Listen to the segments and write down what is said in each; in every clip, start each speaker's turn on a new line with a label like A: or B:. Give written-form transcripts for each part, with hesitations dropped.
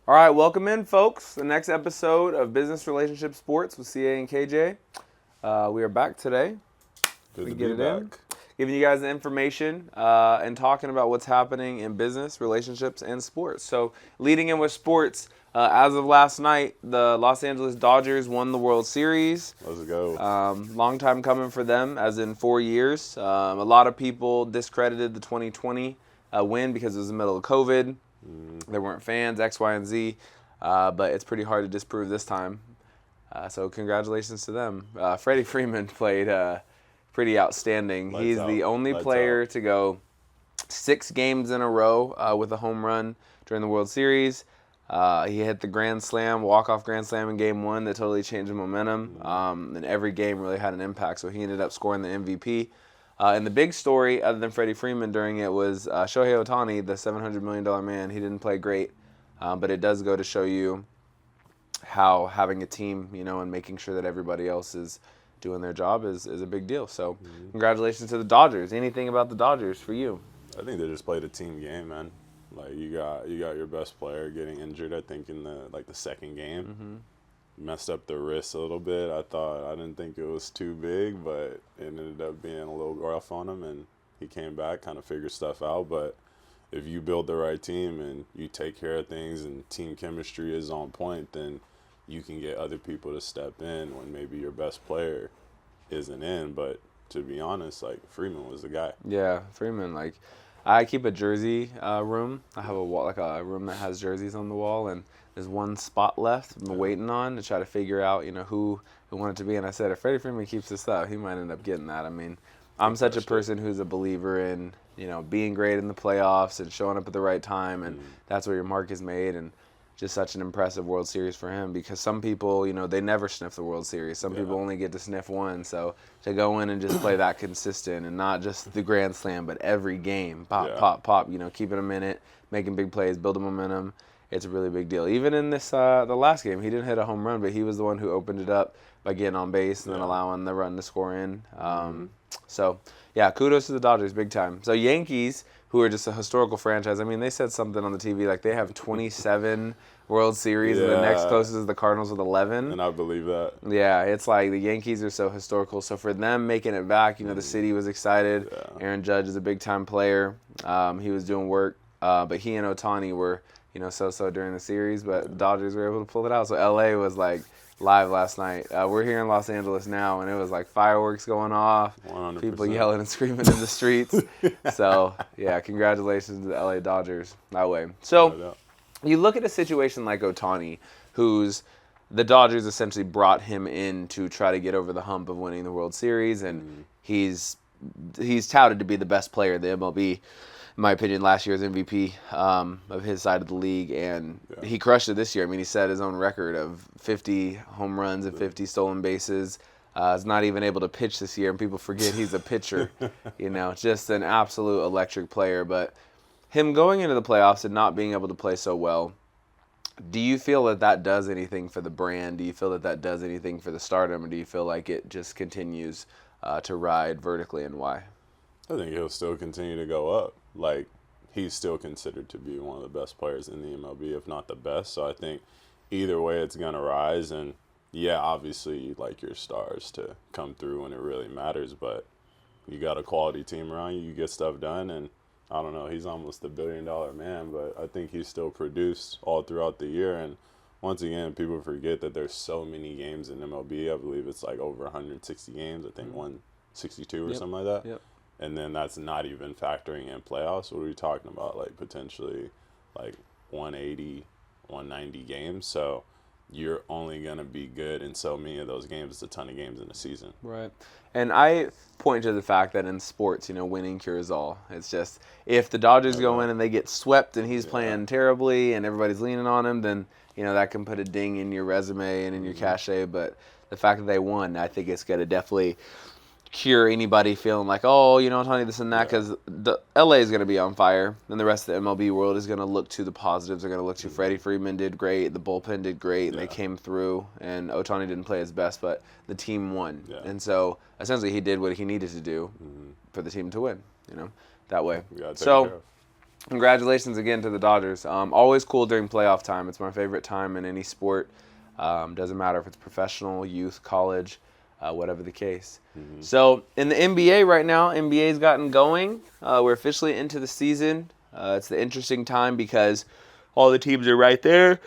A: All right, welcome in, folks. The next episode of Business Relationship Sports with CA and KJ. We are back today.
B: Good
A: We
B: to
A: get
B: be
A: it
B: back.
A: in, giving you guys the information and talking about what's happening in business, relationships, and sports. So, leading in with sports, as of last night, the Los Angeles Dodgers won the World Series.
B: Let's go.
A: Long time coming for them, as in 4 years. A lot of people discredited the 2020 win because it was in the middle of COVID. There weren't fans, X, Y, and Z, but it's pretty hard to disprove this time. So congratulations to them. Freddie Freeman played pretty outstanding.
B: Lights
A: He's
B: out.
A: the only
B: Lights
A: player
B: out.
A: to go 6 games in a row with a home run during the World Series. He hit the grand slam, walk-off grand slam in Game 1 that totally changed the momentum. And every game really had an impact, so he ended up scoring the MVP. And the big story, other than Freddie Freeman during it, was Shohei Ohtani, the $700 million man. He didn't play great, but it does go to show you how having a team, and making sure that everybody else is doing their job is a big deal. So congratulations to the Dodgers. Anything about the Dodgers for you?
B: I think they just played a team game, man. Like you got your best player getting injured. I think in the second game, messed up the wrist a little bit. I didn't think it was too big, but it ended up being a little rough on him, and he came back, kind of figured stuff out. But if you build the right team and you take care of things, and team chemistry is on point, then you can get other people to step in when maybe your best player isn't in. But to be honest, like Freeman was the guy.
A: Yeah, Freeman. Like, I keep a jersey room. I have a wall, like a room that has jerseys on the wall, and there's one spot left I'm waiting on to try to figure out, who wanted to be. And I said, if Freddie Freeman keeps this up, he might end up getting that. I mean, I'm such a person who's a believer in, being great in the playoffs and showing up at the right time, and that's where your mark is made. And just such an impressive World Series for him, because some people, they never sniff the World Series. Some people only get to sniff one. So to go in and just play that consistent, and not just the grand slam, but every game, pop, keeping them in it, making big plays, building momentum, it's a really big deal. Even in this the last game, he didn't hit a home run, but he was the one who opened it up by getting on base and then allowing the run to score in. So, yeah, kudos to the Dodgers, big time. So Yankees, who are just a historical franchise, I mean, they said something on the TV, like they have 27 World Series, and the next closest is the Cardinals with 11.
B: And I believe that.
A: Yeah, it's like the Yankees are so historical. So for them making it back, the city was excited.
B: Yeah.
A: Aaron Judge is a big-time player. He was doing work, but he and Ohtani were, so-so during the series, but Dodgers were able to pull it out. So L.A. was like live last night. We're here in Los Angeles now, and it was like fireworks going off,
B: 100%.
A: people yelling and screaming in the streets. So, yeah, congratulations to the L.A. Dodgers that way. So you look at a situation like Ohtani, who's the Dodgers essentially brought him in to try to get over the hump of winning the World Series, and he's touted to be the best player in the MLB. In my opinion, last year's MVP of his side of the league, and he crushed it this year. I mean, he set his own record of 50 home runs and 50 stolen bases. Is not even able to pitch this year, and people forget he's a pitcher. Just an absolute electric player. But him going into the playoffs and not being able to play so well, do you feel that does anything for the brand? Do you feel that does anything for the stardom, or do you feel like it just continues to ride vertically, and why?
B: I think he'll still continue to go up. Like, he's still considered to be one of the best players in the MLB, if not the best. So I think either way it's going to rise. And, yeah, obviously you'd like your stars to come through when it really matters. But you got a quality team around you, you get stuff done. And, I don't know, he's almost $1 billion man. But I think he's still produced all throughout the year. And, once again, people forget that there's so many games in MLB. I believe it's like over 160 games. I think 162 or something like that.
A: Yep.
B: And then that's not even factoring in playoffs. What are we talking about? Like potentially like 180, 190 games. So you're only going to be good in so many of those games. It's a ton of games in a season.
A: Right. And I point to the fact that in sports, winning cures all. It's just, if the Dodgers go in and they get swept and he's playing terribly and everybody's leaning on him, then, that can put a ding in your resume and in your cachet. But the fact that they won, I think it's going to definitely cure anybody feeling like, Tony, this and that, because the LA is going to be on fire, and the rest of the MLB world is going to look to the positives. They're going to look to Freddie Freeman did great, the bullpen did great, and they came through, and Ohtani didn't play his best, but the team won. And so essentially he did what he needed to do for the team to win, that way.
B: You gotta take
A: So
B: care of.
A: Congratulations again to the Dodgers. Always cool during playoff time. It's my favorite time in any sport. Doesn't matter if it's professional, youth, college, whatever the case. So in the NBA right now, NBA's gotten going. We're officially into the season. It's the interesting time because all the teams are right there.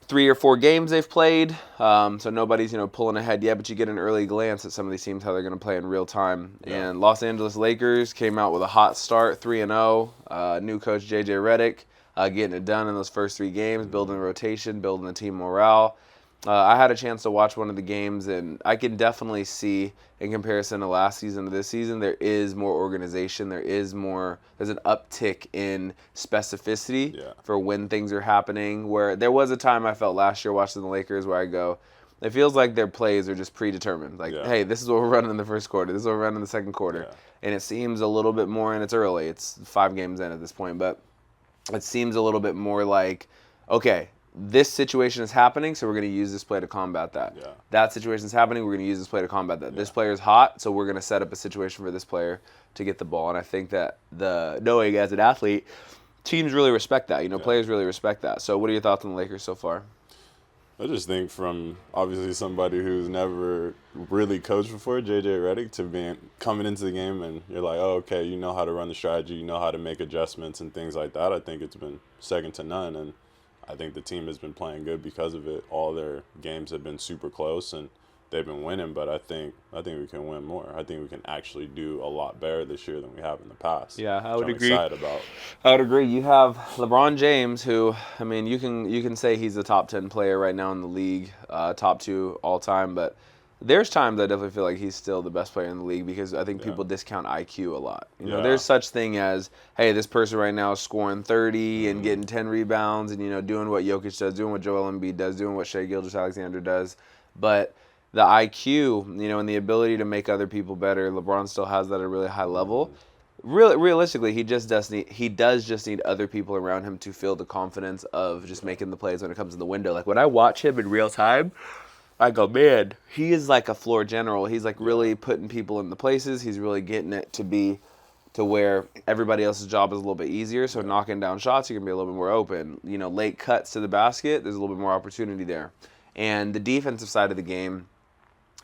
A: 3 or 4 games they've played, so nobody's pulling ahead yet. But you get an early glance at some of these teams how they're going to play in real time.
B: Yeah.
A: And Los Angeles Lakers came out with a hot start, 3-0. New coach JJ Redick getting it done in those first 3 games, building the rotation, building the team morale. I had a chance to watch one of the games, and I can definitely see, in comparison to last season to this season, there is more organization. There's an uptick in specificity for when things are happening. Where there was a time I felt last year watching the Lakers where I go, it feels like their plays are just predetermined. Like, hey, this is what we're running in the first quarter. This is what we're running in the second quarter.
B: Yeah.
A: And it seems a little bit more, and it's early. It's 5 games in at this point, but it seems a little bit more like, okay, this situation is happening, so we're going to use this play to combat that.
B: Yeah.
A: That situation is happening, we're going to use this play to combat that. This player is hot, so we're going to set up a situation for this player to get the ball. And I think that knowing as an athlete, teams really respect that. Players really respect that. So what are your thoughts on the Lakers so far?
B: I just think from obviously somebody who's never really coached before, JJ Redick, to coming into the game and you're like, oh, okay, you know how to run the strategy, you know how to make adjustments and things like that. I think it's been second to none, and I think the team has been playing good because of it. All their games have been super close, and they've been winning. But I think we can win more. I think we can actually do a lot better this year than we have in the past.
A: Yeah, I would agree.
B: Excited about.
A: I would agree. You have LeBron James, who, I mean, you can say he's a top 10 player right now in the league, top 2 all time. But there's times I definitely feel like he's still the best player in the league because I think people discount IQ a lot. There's such thing as, hey, this person right now is scoring 30 and getting 10 rebounds and doing what Jokic does, doing what Joel Embiid does, doing what Shai Gilgeous-Alexander does, but the IQ, and the ability to make other people better, LeBron still has that at a really high level. Really, realistically, he does just need other people around him to feel the confidence of just making the plays when it comes in the window. Like when I watch him in real time, I go, man, he is like a floor general. He's like really putting people in the places. He's really getting it to be to where everybody else's job is a little bit easier. So knocking down shots, you can be a little bit more open. Late cuts to the basket, there's a little bit more opportunity there. And the defensive side of the game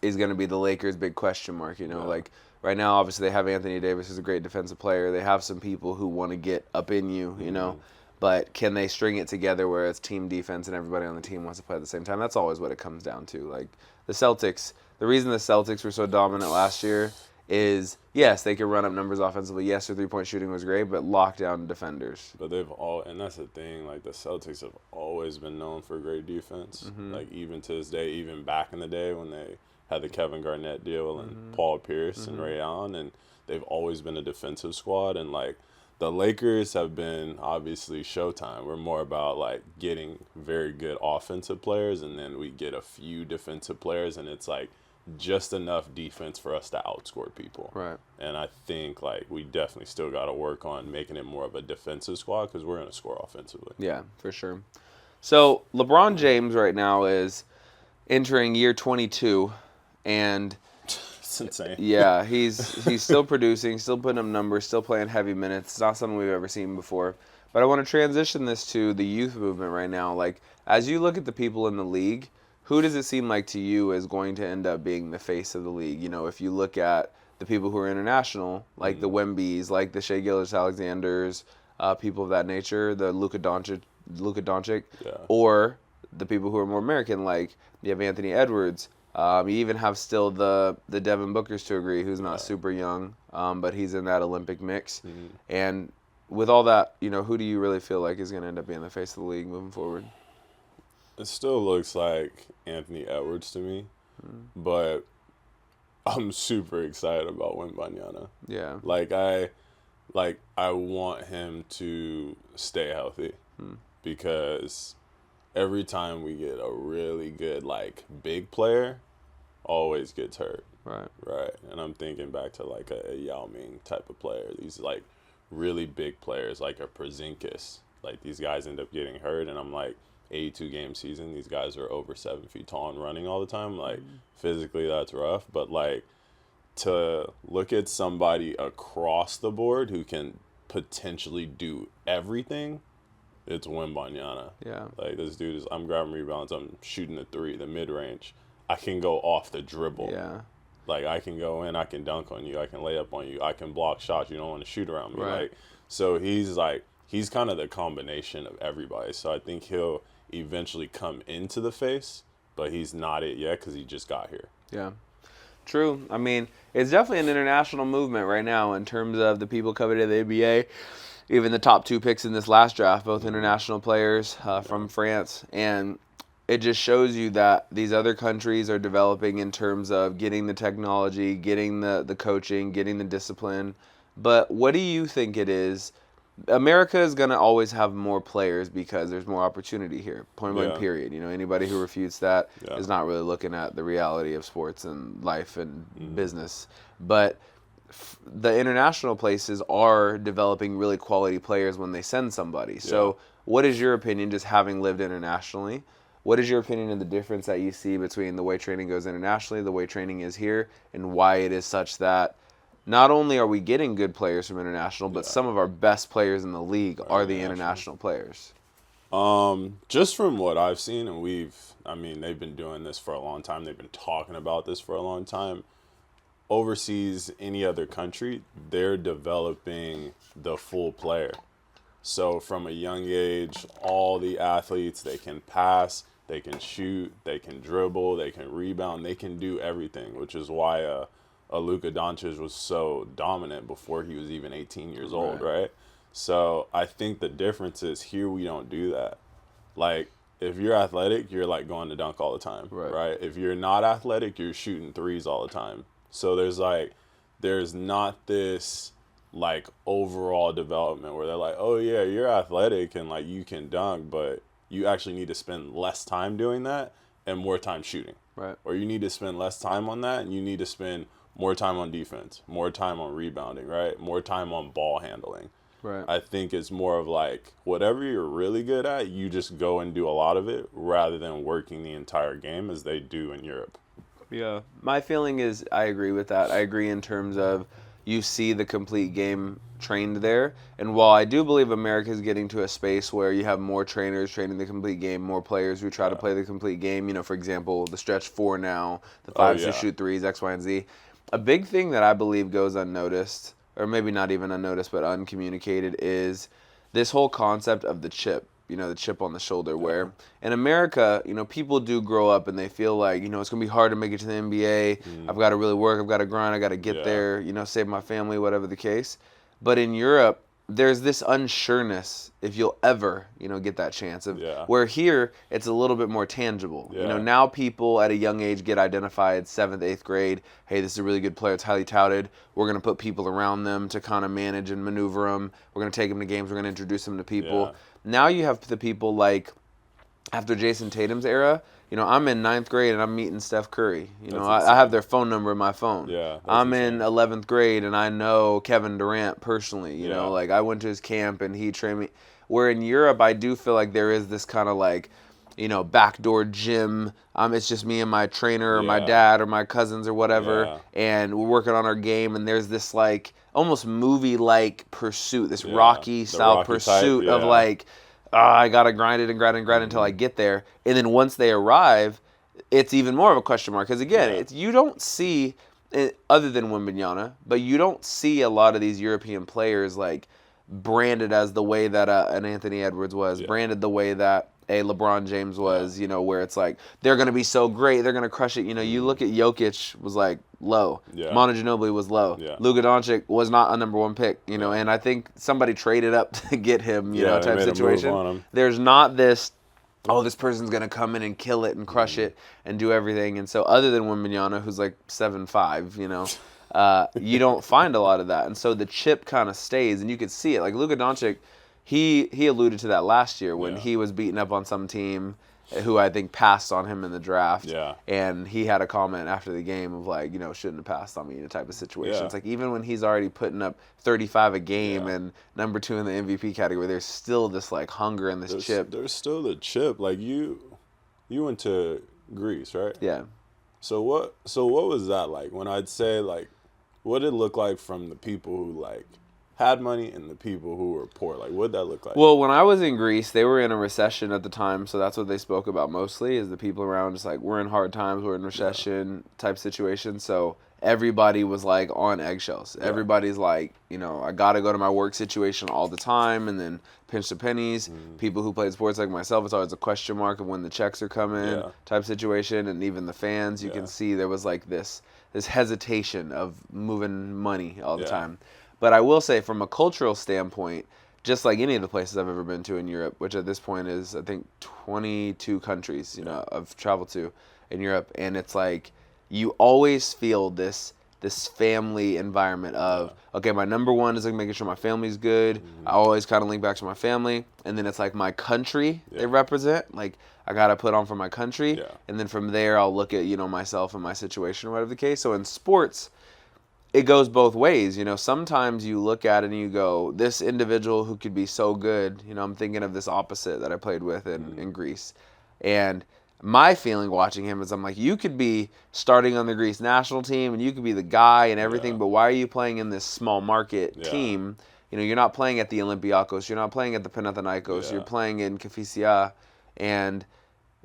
A: is going to be the Lakers' big question mark. Like right now, obviously they have Anthony Davis, who's a great defensive player. They have some people who want to get up in you, But can they string it together where it's team defense and everybody on the team wants to play at the same time? That's always what it comes down to. Like the Celtics, the reason the Celtics were so dominant last year is, yes, they could run up numbers offensively. Yes, their three-point shooting was great, but lockdown defenders.
B: But and that's the thing, like the Celtics have always been known for great defense. Like even to this day, even back in the day when they had the Kevin Garnett deal and Paul Pierce and Ray Allen, and they've always been a defensive squad. And like the Lakers have been obviously Showtime. We're more about like getting very good offensive players, and then we get a few defensive players, and it's like just enough defense for us to outscore people.
A: Right.
B: And I think like we definitely still got to work on making it more of a defensive squad because we're going to score offensively.
A: Yeah, for sure. So LeBron James right now is entering year 22, and
B: it's insane.
A: Yeah, he's still producing, still putting up numbers, still playing heavy minutes. It's not something we've ever seen before. But I want to transition this to the youth movement right now. Like, as you look at the people in the league, who does it seem like to you is going to end up being the face of the league? If you look at the people who are international, like the Wembys, like the Shai Gilgeous-Alexanders, people of that nature, the Luka Doncic, or the people who are more American, like you have Anthony Edwards. You even have still the Devin Bookers to agree, who's not super young, but he's in that Olympic mix. And with all that, who do you really feel like is going to end up being the face of the league moving forward?
B: It still looks like Anthony Edwards to me, but I'm super excited about Wembanyama.
A: Yeah.
B: I want him to stay healthy because every time we get a really good big player, always gets hurt. Right. And I'm thinking back to a Yao Ming type of player. These really big players like a Porzingis. These guys end up getting hurt, and I'm 82 game season. These guys are over 7 feet tall and running all the time. Physically, that's rough. But to look at somebody across the board who can potentially do everything, it's Wembanyama.
A: Yeah.
B: Like, this dude is, I'm grabbing rebounds, I'm shooting the three, the mid range. I can go off the dribble.
A: Yeah.
B: Like, I can go in, I can dunk on you, I can lay up on you, I can block shots. You don't want to shoot around me.
A: Right.
B: Like, so he's kind of the combination of everybody. So I think he'll eventually come into the face, but he's not it yet because he just got here.
A: Yeah. True. I mean, it's definitely an international movement right now in terms of the people coming to the NBA. Even the top 2 picks in this last draft, both international players from France. And it just shows you that these other countries are developing in terms of getting the technology, getting the coaching, getting the discipline. But what do you think it is? America is going to always have more players because there's more opportunity here. Point blank, period. You know, anybody who refutes that is not really looking at the reality of sports and life and business. But the international places are developing really quality players when they send somebody. So what is your opinion, just having lived internationally? What is your opinion of the difference that you see between the way training goes internationally, the way training is here, and why it is such that not only are we getting good players from international, but some of our best players in the league are the international players?
B: Just from what I've seen, and they've been doing this for a long time. They've been talking about this for a long time. Overseas, any other country, they're developing the full player. So from a young age, all the athletes, they can pass, they can shoot, they can dribble, they can rebound, they can do everything, which is why a Luka Doncic was so dominant before he was even 18 years old, right? So I think the difference is here we don't do that. Like, if you're athletic, you're like going to dunk all the time, right? If you're not athletic, you're shooting threes all the time. So there's not this like overall development where they're like, oh yeah, you're athletic and like you can dunk, but you actually need to spend less time doing that and more time shooting.
A: Right.
B: Or you need to spend less time on that and you need to spend more time on defense, more time on rebounding, right? More time on ball handling.
A: Right.
B: I think it's more of like whatever you're really good at, you just go and do a lot of it rather than working the entire game as they do in Europe.
A: Yeah. My feeling is I agree with that. I agree in terms of you see the complete game trained there. And while I do believe America is getting to a space where you have more trainers training the complete game, more players who try to play the complete game, you know, for example, the stretch 4 now, the 5s who shoot threes, X, Y, and Z. A big thing that I believe goes unnoticed, or maybe not even unnoticed, but uncommunicated, is this whole concept of the chip. You know, the chip on the shoulder, where in America, you know, people do grow up and they feel like, you know, it's going to be hard to make it to the NBA. I've got to really work. I've got to grind. I got to get there, you know, save my family, whatever the case. But in Europe, there's this unsureness if you'll ever, you know, get that chance of where here it's a little bit more tangible. You know, now people at a young age get identified 7th, 8th grade. Hey, this is a really good player. It's highly touted. We're going to put people around them to kind of manage and maneuver them. We're going to take them to games. We're going to introduce them to people. Now you have the people like after Jason Tatum's era. You know, I'm in 9th grade and I'm meeting Steph Curry. You know, I have their phone number in my phone. I'm in 11th grade and I know Kevin Durant personally. You know, like I went to his camp and he trained me. Where in Europe, I do feel like there is this kind of like, you know, backdoor gym. It's just me and my trainer or my dad or my cousins or whatever, and we're working on our game. And there's this like almost movie-like pursuit, this Rocky-style pursuit of like, I gotta grind it and grind it and grind it until I get there. And then once they arrive, it's even more of a question mark because again, you don't see, other than Wembanyama, but you don't see a lot of these European players like branded as the way that an Anthony Edwards was, branded the way that a LeBron James was, you know, where it's like, they're going to be so great, they're going to crush it. You know, you look at Jokic was like low. Manu Ginobili was low. Luka Doncic was not a number 1 pick, you know, and I think somebody traded up to get him, you know, type situation. There's not this, oh, this person's going to come in and kill it and crush it and do everything. And so other than Wembanyama, who's like 7'5", you know, you don't find a lot of that. And so the chip kind of stays, and you could see it. Like Luka Doncic, he alluded to that last year when he was beating up on some team who I think passed on him in the draft. And he had a comment after the game of like, you know, shouldn't have passed on me in a type of situation. It's like even when he's already putting up 35 a game and number 2 in the MVP category, there's still this like hunger and this chip.
B: There's still the chip. Like you went to Greece, right?
A: Yeah.
B: So what was that like? When I'd say like, what did it look like from the people who like had money and the people who were poor? Like, what'd that look like?
A: Well, when I was in Greece, they were in a recession at the time, so that's what they spoke about mostly. Is the people around just like, we're in hard times, we're in recession type situation. So everybody was like on eggshells.
B: Yeah.
A: Everybody's like, I got to go to my work situation all the time, and then pinch the pennies. People who played sports like myself, it's always a question mark of when the checks are coming type situation, and even the fans, you can see there was like this hesitation of moving money all the time. But I will say, from a cultural standpoint, just like any of the places I've ever been to in Europe, which at this point is, I think, 22 countries, I've traveled to in Europe, and it's like you always feel this family environment of, okay, my number one is like making sure my family's good. I always kind of link back to my family, and then it's like my country they represent. Like, I gotta put on for my country, and then from there I'll look at myself and my situation or whatever the case. So in sports, it goes both ways. Sometimes you look at it and you go, this individual who could be so good, I'm thinking of this opposite that I played with in Greece. And my feeling watching him is, I'm like, you could be starting on the Greece national team and you could be the guy and everything, but why are you playing in this small market team? You're not playing at the Olympiacos, you're not playing at the Panathinaikos, you're playing in Kefisia, and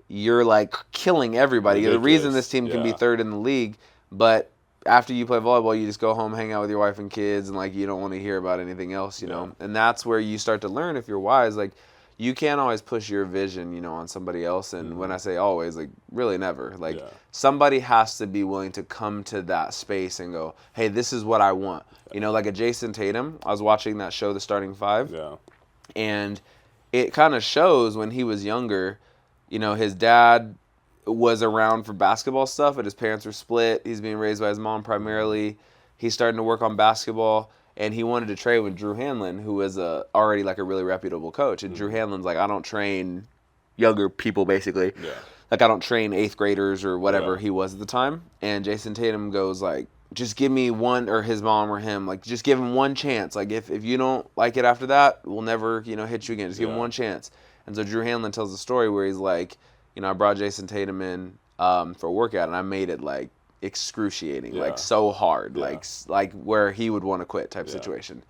A: you're like killing everybody. Ridiculous. The reason this team can be third in the league, but after you play volleyball, you just go home, hang out with your wife and kids, and like you don't want to hear about anything else, know. And that's where you start to learn, if you're wise, like you can't always push your vision, on somebody else. And when I say always, like really never. Like somebody has to be willing to come to that space and go, hey, this is what I want. Like a Jason Tatum. I was watching that show, The Starting Five, and it kind of shows when he was younger. His dad was around for basketball stuff, but his parents were split. He's being raised by his mom primarily. He's starting to work on basketball, and he wanted to train with Drew Hanlon, who was already like a really reputable coach. And Drew Hanlon's like, I don't train younger people, basically. Like, I don't train 8th graders or whatever he was at the time. And Jason Tatum goes like, just give me one, or his mom or him, like, just give him one chance. Like, if you don't like it after that, we'll never, hit you again. Just give him one chance. And so Drew Hanlon tells the story where he's like, I brought Jason Tatum in for a workout, and I made it like excruciating, like so hard, like where he would want to quit type situation.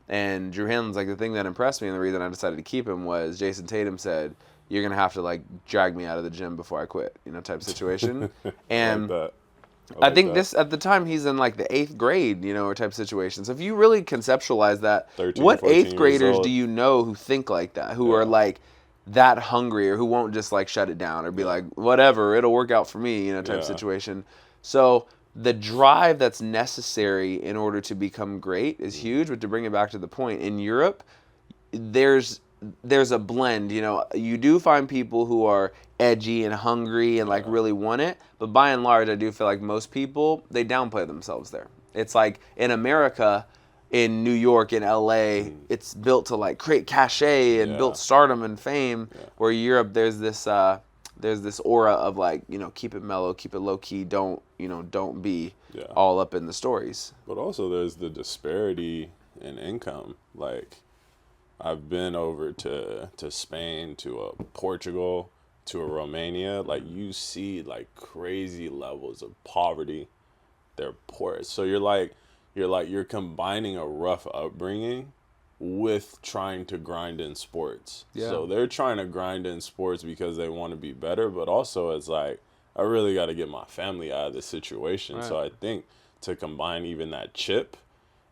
A: And Drew Hanlon's like, the thing that impressed me and the reason I decided to keep him was Jason Tatum said, you're going to have to like drag me out of the gym before I quit, type situation. And I think this, at the time, he's in like the 8th grade, or type situation. So if you really conceptualize that,
B: 13,
A: what
B: 14
A: 8th graders
B: old.
A: do you know who think like that, who are like that hungry, or who won't just like shut it down or be like, whatever, it'll work out for me, type situation. So the drive that's necessary in order to become great is huge. But to bring it back to the point, in Europe, there's a blend. You do find people who are edgy and hungry and like really want it, but by and large, I do feel like most people, they downplay themselves there. It's like in America, in New York, in LA, it's built to like create cachet and built stardom and fame. Where Europe, there's this aura of like, keep it mellow, keep it low key, don't be all up in the stories.
B: But also there's the disparity in income. Like, I've been over to Spain, to Portugal, to Romania. Like, you see like crazy levels of poverty. They're poor. So you're combining a rough upbringing with trying to grind in sports. So they're trying to grind in sports because they want to be better, but also it's like, I really got to get my family out of this situation. Right. So I think to combine even that chip,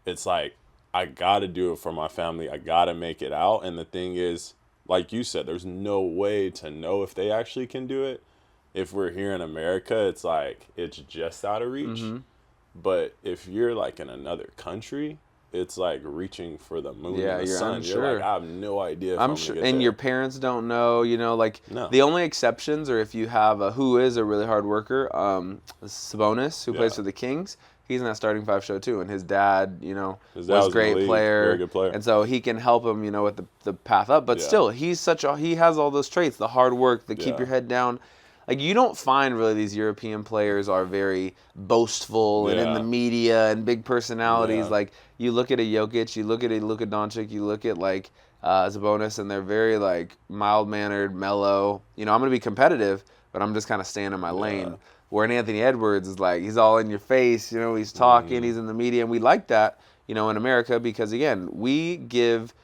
B: it's like, I got to do it for my family. I got to make it out. And the thing is, like you said, there's no way to know if they actually can do it. If we're here in America, it's like, it's just out of reach. But if you're like in another country, it's like reaching for the moon and the sun.
A: Unsure.
B: You're like, I have no idea if I'm
A: sure.
B: gonna get
A: And
B: there.
A: your parents don't know, like the only exceptions are if you have who is a really hard worker, Sabonis, who plays for the Kings. He's in that starting 5 show too, and his dad, was a great player,
B: very good player,
A: and so he can help him, with the path up. But still, he has all those traits: the hard work, the keep your head down. Like, you don't find really these European players are very boastful and in the media and big personalities. Like, you look at a Jokic, you look at a Luka Doncic, you look at like Sabonis, and they're very like mild-mannered, mellow. I'm going to be competitive, but I'm just kind of staying in my lane. Where Anthony Edwards is like, he's all in your face, he's talking, he's in the media, and we like that. in America, because again, we give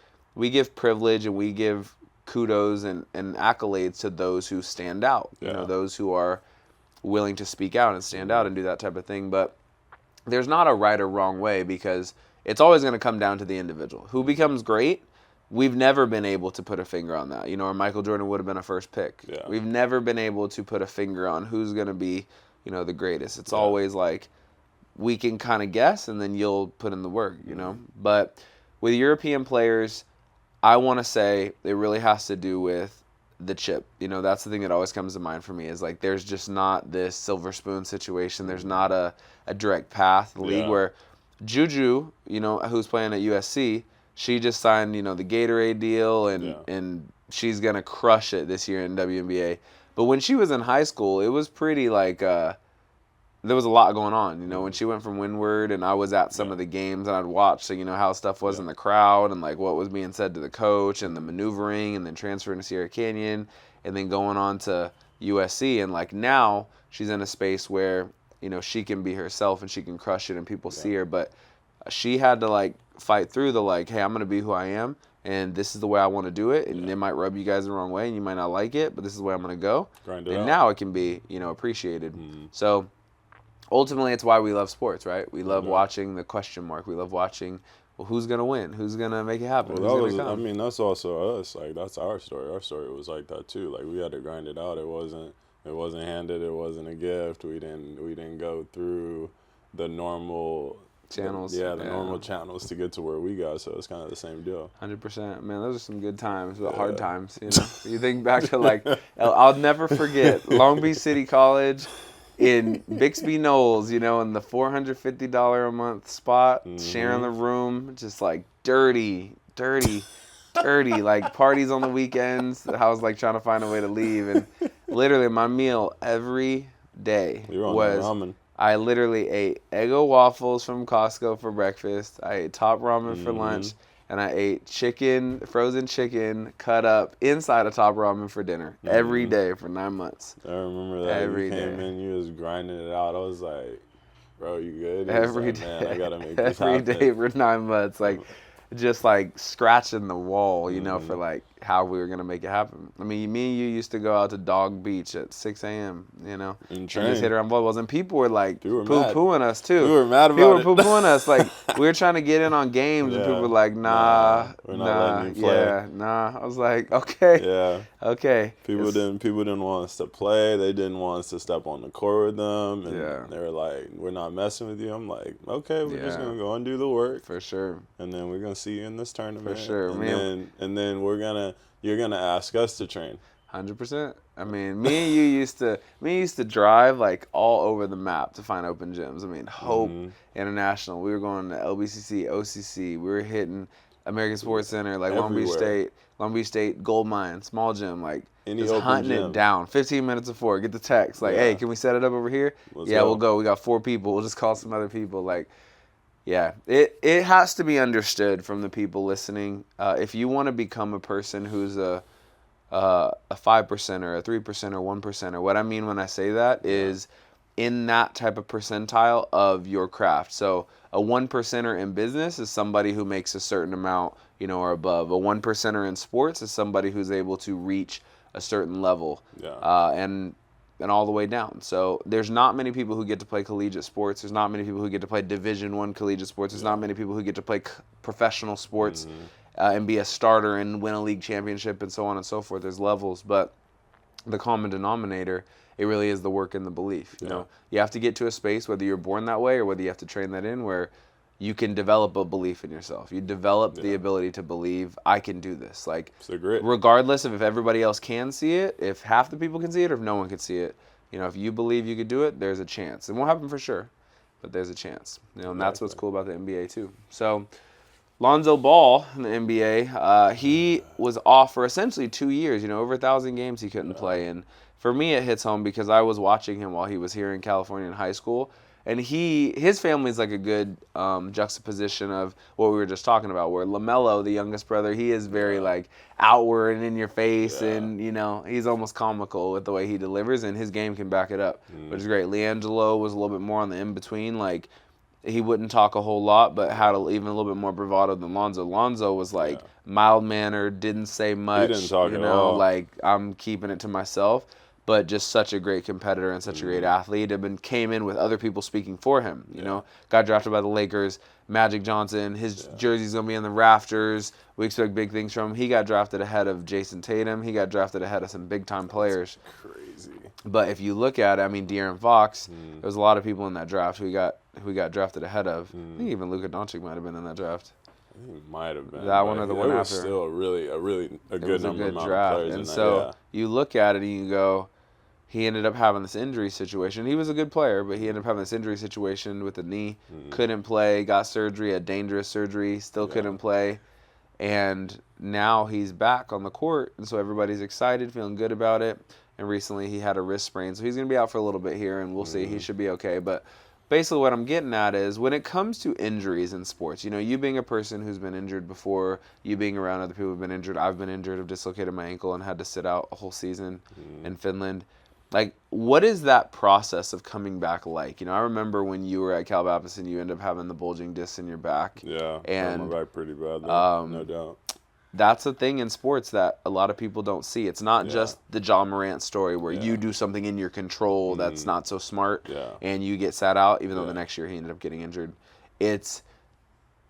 A: privilege and we give kudos and accolades to those who stand out.
B: Yeah.
A: Those who are willing to speak out and stand out and do that type of thing. But there's not a right or wrong way, because it's always going to come down to the individual. Who becomes great, we've never been able to put a finger on that. Or Michael Jordan would have been a first pick.
B: Yeah.
A: We've never been able to put a finger on who's going to be, the greatest. It's always like we can kind of guess, and then you'll put in the work, But with European players, I want to say it really has to do with the chip. That's the thing that always comes to mind for me, is like there's just not this silver spoon situation. There's not a direct path. The league where Juju, who's playing at USC, she just signed, the Gatorade deal, and she's going to crush it this year in WNBA. But when she was in high school, it was pretty like there was a lot going on, when she went from Windward, and I was at some of the games, and I'd watch, how stuff was in the crowd, and like what was being said to the coach, and the maneuvering, and then transferring to Sierra Canyon, and then going on to USC, and like now she's in a space where, she can be herself and she can crush it and people see her, but she had to like fight through the like, hey, I'm gonna be who I am, and this is the way I want to do it, and it might rub you guys the wrong way, and you might not like it, but this is the way I'm gonna go,
B: Grind it
A: and
B: out.
A: now it can be, appreciated. So ultimately, it's why we love sports, right? We love watching the question mark. We love watching, well, who's going to win? Who's going to make it happen?
B: Well,
A: who's going to come?
B: that's also us. Like, that's our story. Our story was like that too. Like, we had to grind it out. It wasn't handed. It wasn't a gift. We didn't go through the normal
A: channels.
B: Normal channels to get to where we got. So it's kind of the same deal.
A: 100%. Man, those are some good times, but hard times. You think back to like, I'll never forget Long Beach City College in Bixby Knolls, in the $450 a month spot, sharing the room, just like dirty, like parties on the weekends. I was like trying to find a way to leave, and literally my meal every day was
B: ramen.
A: I literally ate Eggo waffles from Costco for breakfast. I ate top ramen for lunch. And I ate frozen chicken, cut up inside of top ramen for dinner every day for 9 months.
B: I remember that.
A: Every
B: you came
A: day.
B: in, you was grinding it out. I was like, bro, you good? He
A: Every
B: was
A: day.
B: like, man, I gotta make this
A: Every
B: happen.
A: day for 9 months. Like, just like scratching the wall, for like how we were going to make it happen. I mean, me and you used to go out to Dog Beach at 6 a.m., and just hit around volleyballs. And people were like poo-pooing us too.
B: We were mad about
A: people
B: it.
A: People were poo-pooing us. Like, we were trying to get in on games, and people were like,
B: we're not letting you play.
A: I was like, okay.
B: Yeah.
A: Okay.
B: People didn't want us to play. They didn't want us to step on the court with them. And they were like, we're not messing with you. I'm like, okay, we're just going to go and do the work.
A: For sure.
B: And then we're going to see you in this tournament.
A: For sure, man.
B: And then you're going to ask us to train.
A: 100%. I mean, me and you used to drive like all over the map to find open gyms. I mean, Hope International. We were going to LBCC, OCC. We were hitting American Sports Center, like
B: Everywhere.
A: Long Beach State, Gold Mine, small gym, like
B: Any
A: just
B: open
A: hunting
B: gym.
A: it down. 15 minutes before, get the text like, hey, can we set it up over here?
B: Let's
A: yeah,
B: go.
A: we'll go. We got 4 people. We'll just call some other people. Like, yeah, it has to be understood from the people listening. If you want to become a person who's a 5%, or a 3%, or 1%, or what I mean when I say that is in that type of percentile of your craft. So a 1%er in business is somebody who makes a certain amount, or above. A 1%er in sports is somebody who's able to reach a certain level, and all the way down. So there's not many people who get to play collegiate sports. There's not many people who get to play Division I collegiate sports. There's not many people who get to play professional sports. And be a starter and win a league championship and so on and so forth. There's levels, but the common denominator, it really is the work and the belief. You know, you have to get to a space, whether you're born that way or whether you have to train that in, where you can develop a belief in yourself. You develop the ability to believe, I can do this. Like, regardless of if everybody else can see it, if half the people can see it, or if no one can see it. If you believe you could do it, there's a chance. It won't happen for sure, but there's a chance. And that's what's cool about the NBA too. So Lonzo Ball in the NBA, he was off for essentially 2 years. Over 1,000 games he couldn't play. And for me, it hits home because I was watching him while he was here in California in high school. And his family's like a good juxtaposition of what we were just talking about, where LaMelo, the youngest brother, he is very like outward and in your face, and he's almost comical with the way he delivers, and his game can back it up, which is great. LiAngelo was a little bit more on the in between, like he wouldn't talk a whole lot, but had even a little bit more bravado than Lonzo. Lonzo was like
B: Yeah.
A: mild mannered, didn't say much.
B: He didn't talk
A: you
B: at
A: know,
B: all.
A: like I'm keeping it to myself. But just such a great competitor and such a great athlete. And came in with other people speaking for him. You know, got drafted by the Lakers. Magic Johnson, his jersey's gonna be in the rafters. We expect big things from him. He got drafted ahead of Jason Tatum. He got drafted ahead of some big time players.
B: Crazy.
A: But if you look at it, I mean, De'Aaron Fox, there was a lot of people in that draft who got drafted ahead of. I think even Luka Doncic might have been in that draft.
B: He might have been.
A: That one or the one
B: after. It was
A: after.
B: still a
A: It
B: good
A: was a
B: number
A: good
B: amount
A: draft.
B: of players
A: And
B: in that.
A: so you look at it and you go, he ended up having this injury situation. He was a good player, but he ended up having this injury situation with the knee. Couldn't play, got surgery, a dangerous surgery, still couldn't play. And now he's back on the court, and so everybody's excited, feeling good about it. And recently he had a wrist sprain, so he's going to be out for a little bit here, and we'll see. He should be okay. But basically what I'm getting at is when it comes to injuries in sports, you know, you being a person who's been injured before, you being around other people who've been injured. I've been injured, I've dislocated my ankle and had to sit out a whole season in Finland. Like, what is that process of coming back like? You know, I remember when you were at Cal Baptist and you ended up having the bulging disc in your back.
B: Yeah,
A: and
B: my back pretty bad, though, no doubt.
A: That's a thing in sports that a lot of people don't see. It's not just the John Morant story where you do something in your control that's not so smart and you get sat out, even though the next year he ended up getting injured. It's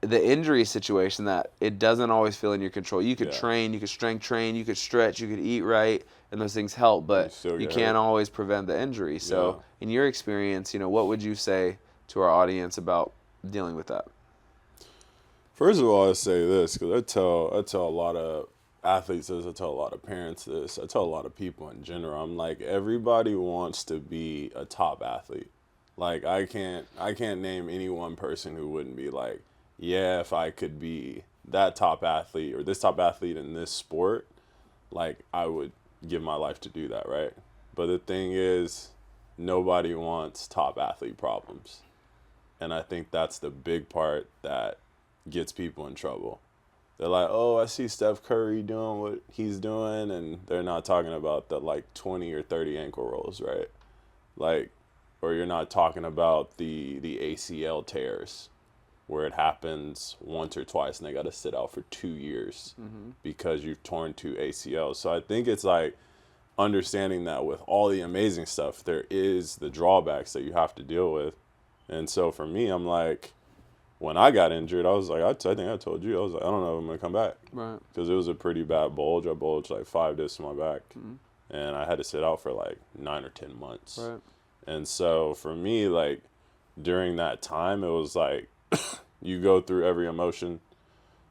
A: the injury situation that it doesn't always feel in your control. You could train, you could strength train, you could stretch, you could eat right, and those things help, but you can't always prevent the injury. So in your experience, you know, what would you say to our audience about dealing with that?
B: First of all, I say this because I tell a lot of athletes this, I tell a lot of parents this, I tell a lot of people in general. I'm like, everybody wants to be a top athlete. Like I can't name any one person who wouldn't be like, yeah, if I could be that top athlete or this top athlete in this sport, like I would give my life to do that, right? But the thing is, nobody wants top athlete problems. And I think that's the big part that gets people in trouble. They're like, oh, I see Steph Curry doing what he's doing, and they're not talking about the like 20 or 30 ankle rolls, right? Like, or you're not talking about the ACL tears where it happens once or twice and they got to sit out for 2 years because you've torn 2 ACLs. So I think it's like understanding that with all the amazing stuff, there is the drawbacks that you have to deal with. And so for me, I'm like, when I got injured, I was like, I think I told you, I was like, I don't know if I'm going to come back.
A: Right.
B: Because it was a pretty bad bulge. I bulged like 5 discs in my back. And I had to sit out for like 9 or 10 months.
A: Right.
B: And so for me, like, during that time, it was like, you go through every emotion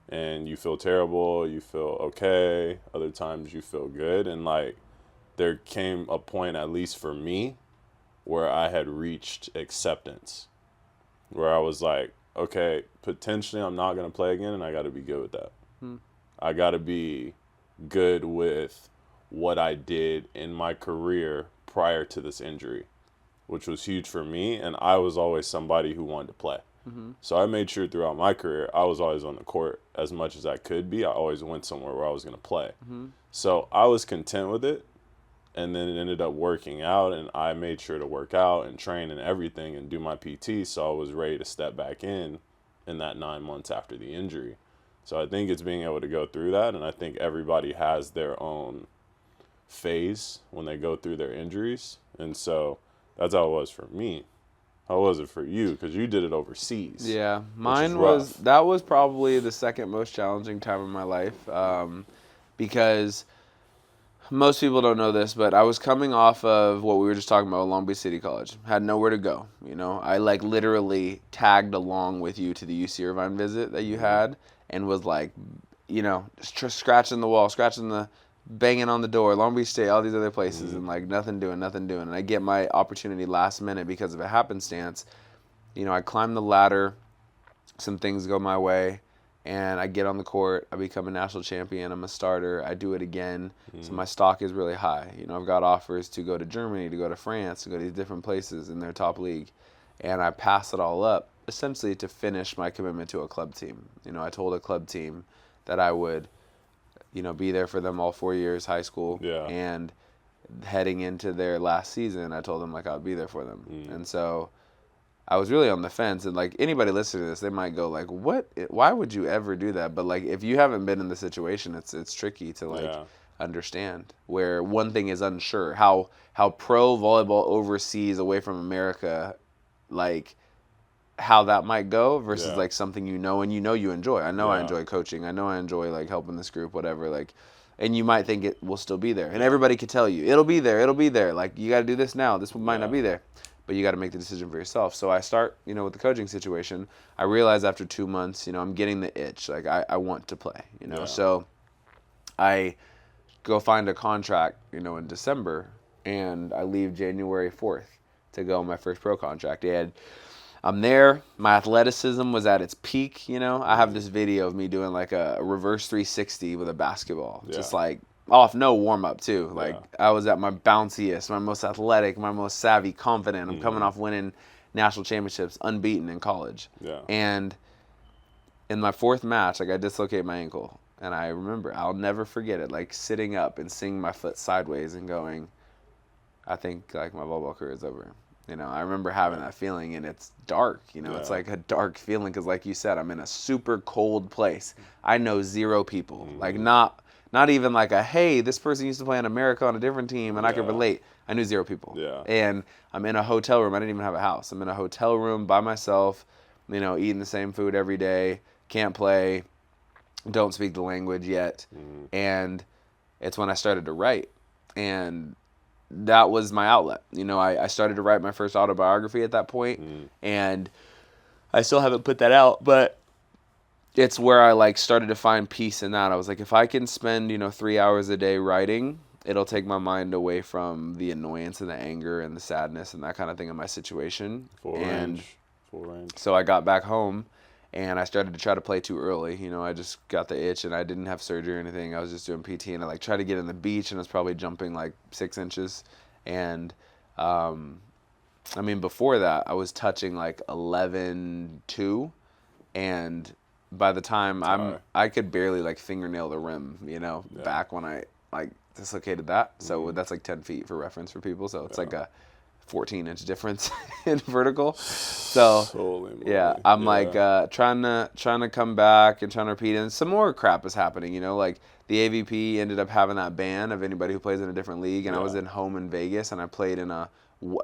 B: and you feel terrible, you feel okay. Other times you feel good. And like, there came a point, at least for me, where I had reached acceptance, where I was like, okay, potentially I'm not going to play again, and I got to be good with that. I got to be good with what I did in my career prior to this injury, which was huge for me, and I was always somebody who wanted to play. So I made sure throughout my career I was always on the court as much as I could be. I always went somewhere where I was going to play. So I was content with it, and then it ended up working out, and I made sure to work out and train and everything and do my PT, so I was ready to step back in that 9 months after the injury. So I think it's being able to go through that, and I think everybody has their own phase when they go through their injuries, and so that's how it was for me. How was it for you? Because you did it overseas.
A: Yeah, mine was, that was probably the second most challenging time of my life, because most people don't know this, but I was coming off of what we were just talking about, Long Beach City College. Had nowhere to go, you know. I like literally tagged along with you to the UC Irvine visit that you had, and was like, you know, scratching the wall, banging on the door, Long Beach State, all these other places, and like nothing doing. And I get my opportunity last minute because of a happenstance. You know, I climb the ladder, some things go my way, and I get on the court, I become a national champion, I'm a starter, I do it again, so my stock is really high. You know, I've got offers to go to Germany, to go to France, to go to these different places in their top league, and I pass it all up, essentially to finish my commitment to a club team. You know, I told a club team that I would, you know, be there for them all 4 years, high school, and heading into their last season, I told them like I would be there for them, and so I was really on the fence, and like anybody listening to this, they might go like, "What? Why would you ever do that?" But like if you haven't been in the situation, it's tricky to like understand. Where one thing is unsure, how pro volleyball overseas away from America, like how that might go versus like something and you enjoy. I know I enjoy coaching. I know I enjoy like helping this group, whatever. Like, and you might think it will still be there, and everybody could tell you it'll be there. It'll be there. Like you got to do this now. This might not be there, but you got to make the decision for yourself. So I start, with the coaching situation. I realize after 2 months, I'm getting the itch. Like I want to play. So I go find a contract, in December, and I leave January 4th to go on my first pro contract. And I'm there. My athleticism was at its peak, I have this video of me doing like a reverse 360 with a basketball. Just like off no warm-up too. Like I was at my bounciest, my most athletic, my most savvy, confident. I'm coming off winning national championships, unbeaten in college. And in my fourth match, like I dislocate my ankle. And I remember, I'll never forget it, like sitting up and seeing my foot sideways and going, I think like my volleyball career is over. I remember having that feeling, and it's dark. It's like a dark feeling because, like you said, I'm in a super cold place. I know zero people. Like not even like a, hey, this person used to play in America on a different team, and I could relate. I knew zero people. And I'm in a hotel room. I didn't even have a house. I'm in a hotel room by myself, eating the same food every day. Can't play. Don't speak the language yet. And it's when I started to write. And that was my outlet. I started to write my first autobiography at that point, and I still haven't put that out, but it's where I like started to find peace in that. I was like, if I can spend, 3 hours a day writing, it'll take my mind away from the annoyance and the anger and the sadness and that kind of thing in my situation.
B: Full range.
A: So I got back home, and I started to try to play too early. I just got the itch, and I didn't have surgery or anything. I was just doing PT, and I like tried to get in the beach, and I was probably jumping like 6 inches. And before that, I was touching like 11.2, and by the time I could barely like fingernail the rim, back when I like dislocated that. So that's like 10 feet for reference for people. So it's like a 14-inch difference in vertical. So I'm like trying to come back and trying to repeat, and some more crap is happening. Like the AVP ended up having that ban of anybody who plays in a different league, and I was in home in Vegas, and I played in a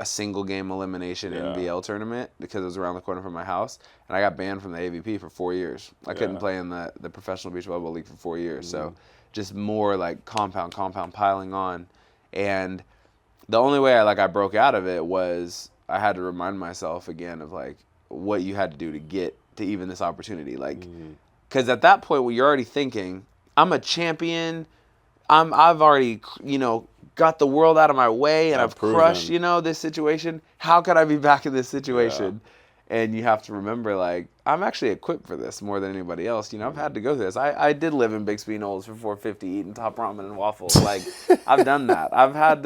A: single game elimination NBL tournament because it was around the corner from my house, and I got banned from the AVP for 4 years. I couldn't play in the professional beach volleyball league for 4 years. So just more like compound piling on, and the only way I broke out of it was I had to remind myself again of like what you had to do to get to even this opportunity. Like, because at that point, you're already thinking, I'm a champion. I've already, got the world out of my way, and I've crushed, this situation. How could I be back in this situation? And you have to remember, like, I'm actually equipped for this more than anybody else. I've had to go through this. I did live in Bixby Knolls for $4.50 eating top ramen and waffles. Like, I've done that. I've had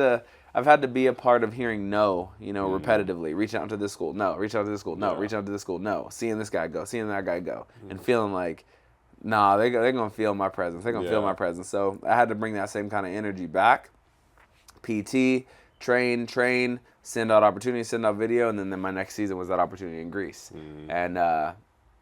A: to be a part of hearing no, repetitively. Reach out to this school, no. Reach out to this school, no. Reach out to this school, no. Seeing this guy go, seeing that guy go, and feeling like, nah, they're gonna feel my presence. They're gonna feel my presence. So I had to bring that same kind of energy back. PT, train, send out opportunities, send out video, and then my next season was that opportunity in Greece. And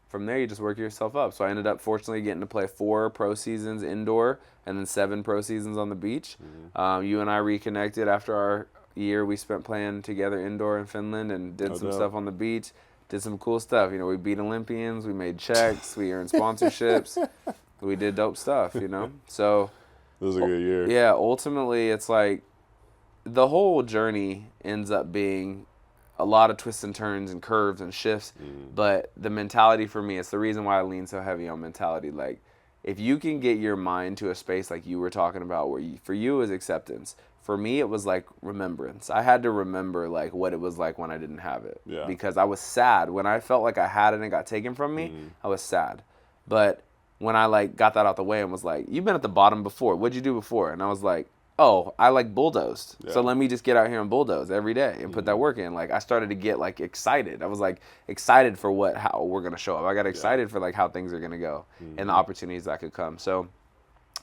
A: from there, you just work yourself up. So I ended up fortunately getting to play 4 pro seasons indoor and then 7 pro seasons on the beach. You and I reconnected after our year we spent playing together indoor in Finland and did some stuff on the beach, did some cool stuff. We beat Olympians, we made checks, we earned sponsorships, we did dope stuff, So
B: it was a good year.
A: Yeah, ultimately it's like the whole journey ends up being a lot of twists and turns and curves and shifts, but the mentality for me, it's the reason why I lean so heavy on mentality. Like, if you can get your mind to a space like you were talking about, where for you it was acceptance. For me, it was like remembrance. I had to remember like what it was like when I didn't have it, because I was sad when I felt like I had it and it got taken from me. I was sad, but when I like got that out the way and was like, "You've been at the bottom before. What'd you do before?" And I was like, oh, I like bulldozed. So let me just get out here and bulldoze every day and put that work in. Like, I started to get like excited. I was like excited for how we're going to show up. I got excited for like how things are going to go and the opportunities that could come. So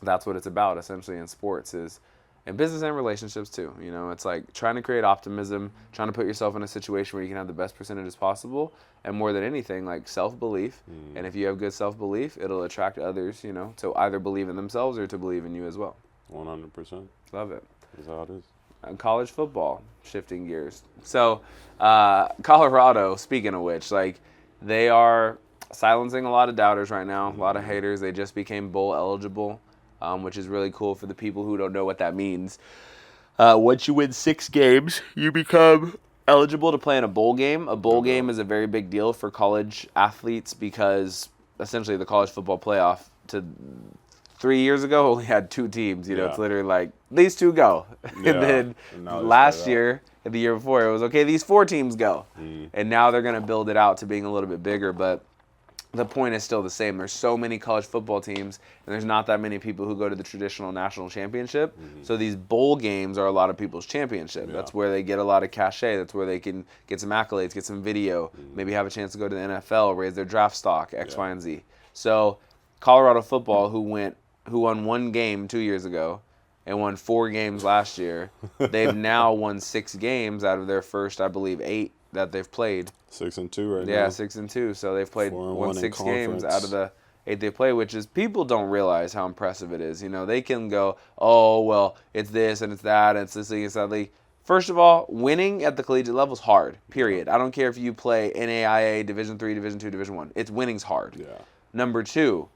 A: that's what it's about essentially in sports is And business and relationships too. You know, it's like trying to create optimism, trying to put yourself in a situation where you can have the best percentages possible, and more than anything, like self-belief. And if you have good self-belief, it'll attract others, you know, to either believe in themselves or to believe in you as well.
B: 100%.
A: Love it.
B: That's how it is.
A: College football, shifting gears. So, Colorado, speaking of which, like, they are silencing a lot of doubters right now, a lot of haters. They just became bowl eligible, which is really cool for the people who don't know what that means. Once you win 6 games, you become eligible to play in a bowl game. A bowl game is a very big deal for college athletes because essentially the college football playoff to 3 years ago only had 2 teams. You know, it's literally like, these 2 go.
B: Yeah.
A: And then
B: And
A: last year and the year before, it was, okay, these 4 teams go. And now they're going to build it out to being a little bit bigger. But the point is still the same. There's so many college football teams, and there's not that many people who go to the traditional national championship. So these bowl games are a lot of people's championship. That's where they get a lot of cachet. That's where they can get some accolades, get some video, maybe have a chance to go to the NFL, raise their draft stock, X, Y, and Z. So Colorado football, who won 1 game 2 years ago and won 4 games last year, they've now won 6 games out of their first, I believe, 8 that they've played.
B: 6-2 right now.
A: Yeah, 6-2. So they've played
B: 4-1 in
A: 6
B: conference.
A: games out of the 8 they play, which is, people don't realize how impressive it is. You know, they can go, oh, well, it's this and it's that and it's this league, it's that league. First of all, winning at the collegiate level is hard, period. I don't care if you play NAIA, Division III, Division II, Division I. It's winning's hard.
B: Yeah.
A: Number 2,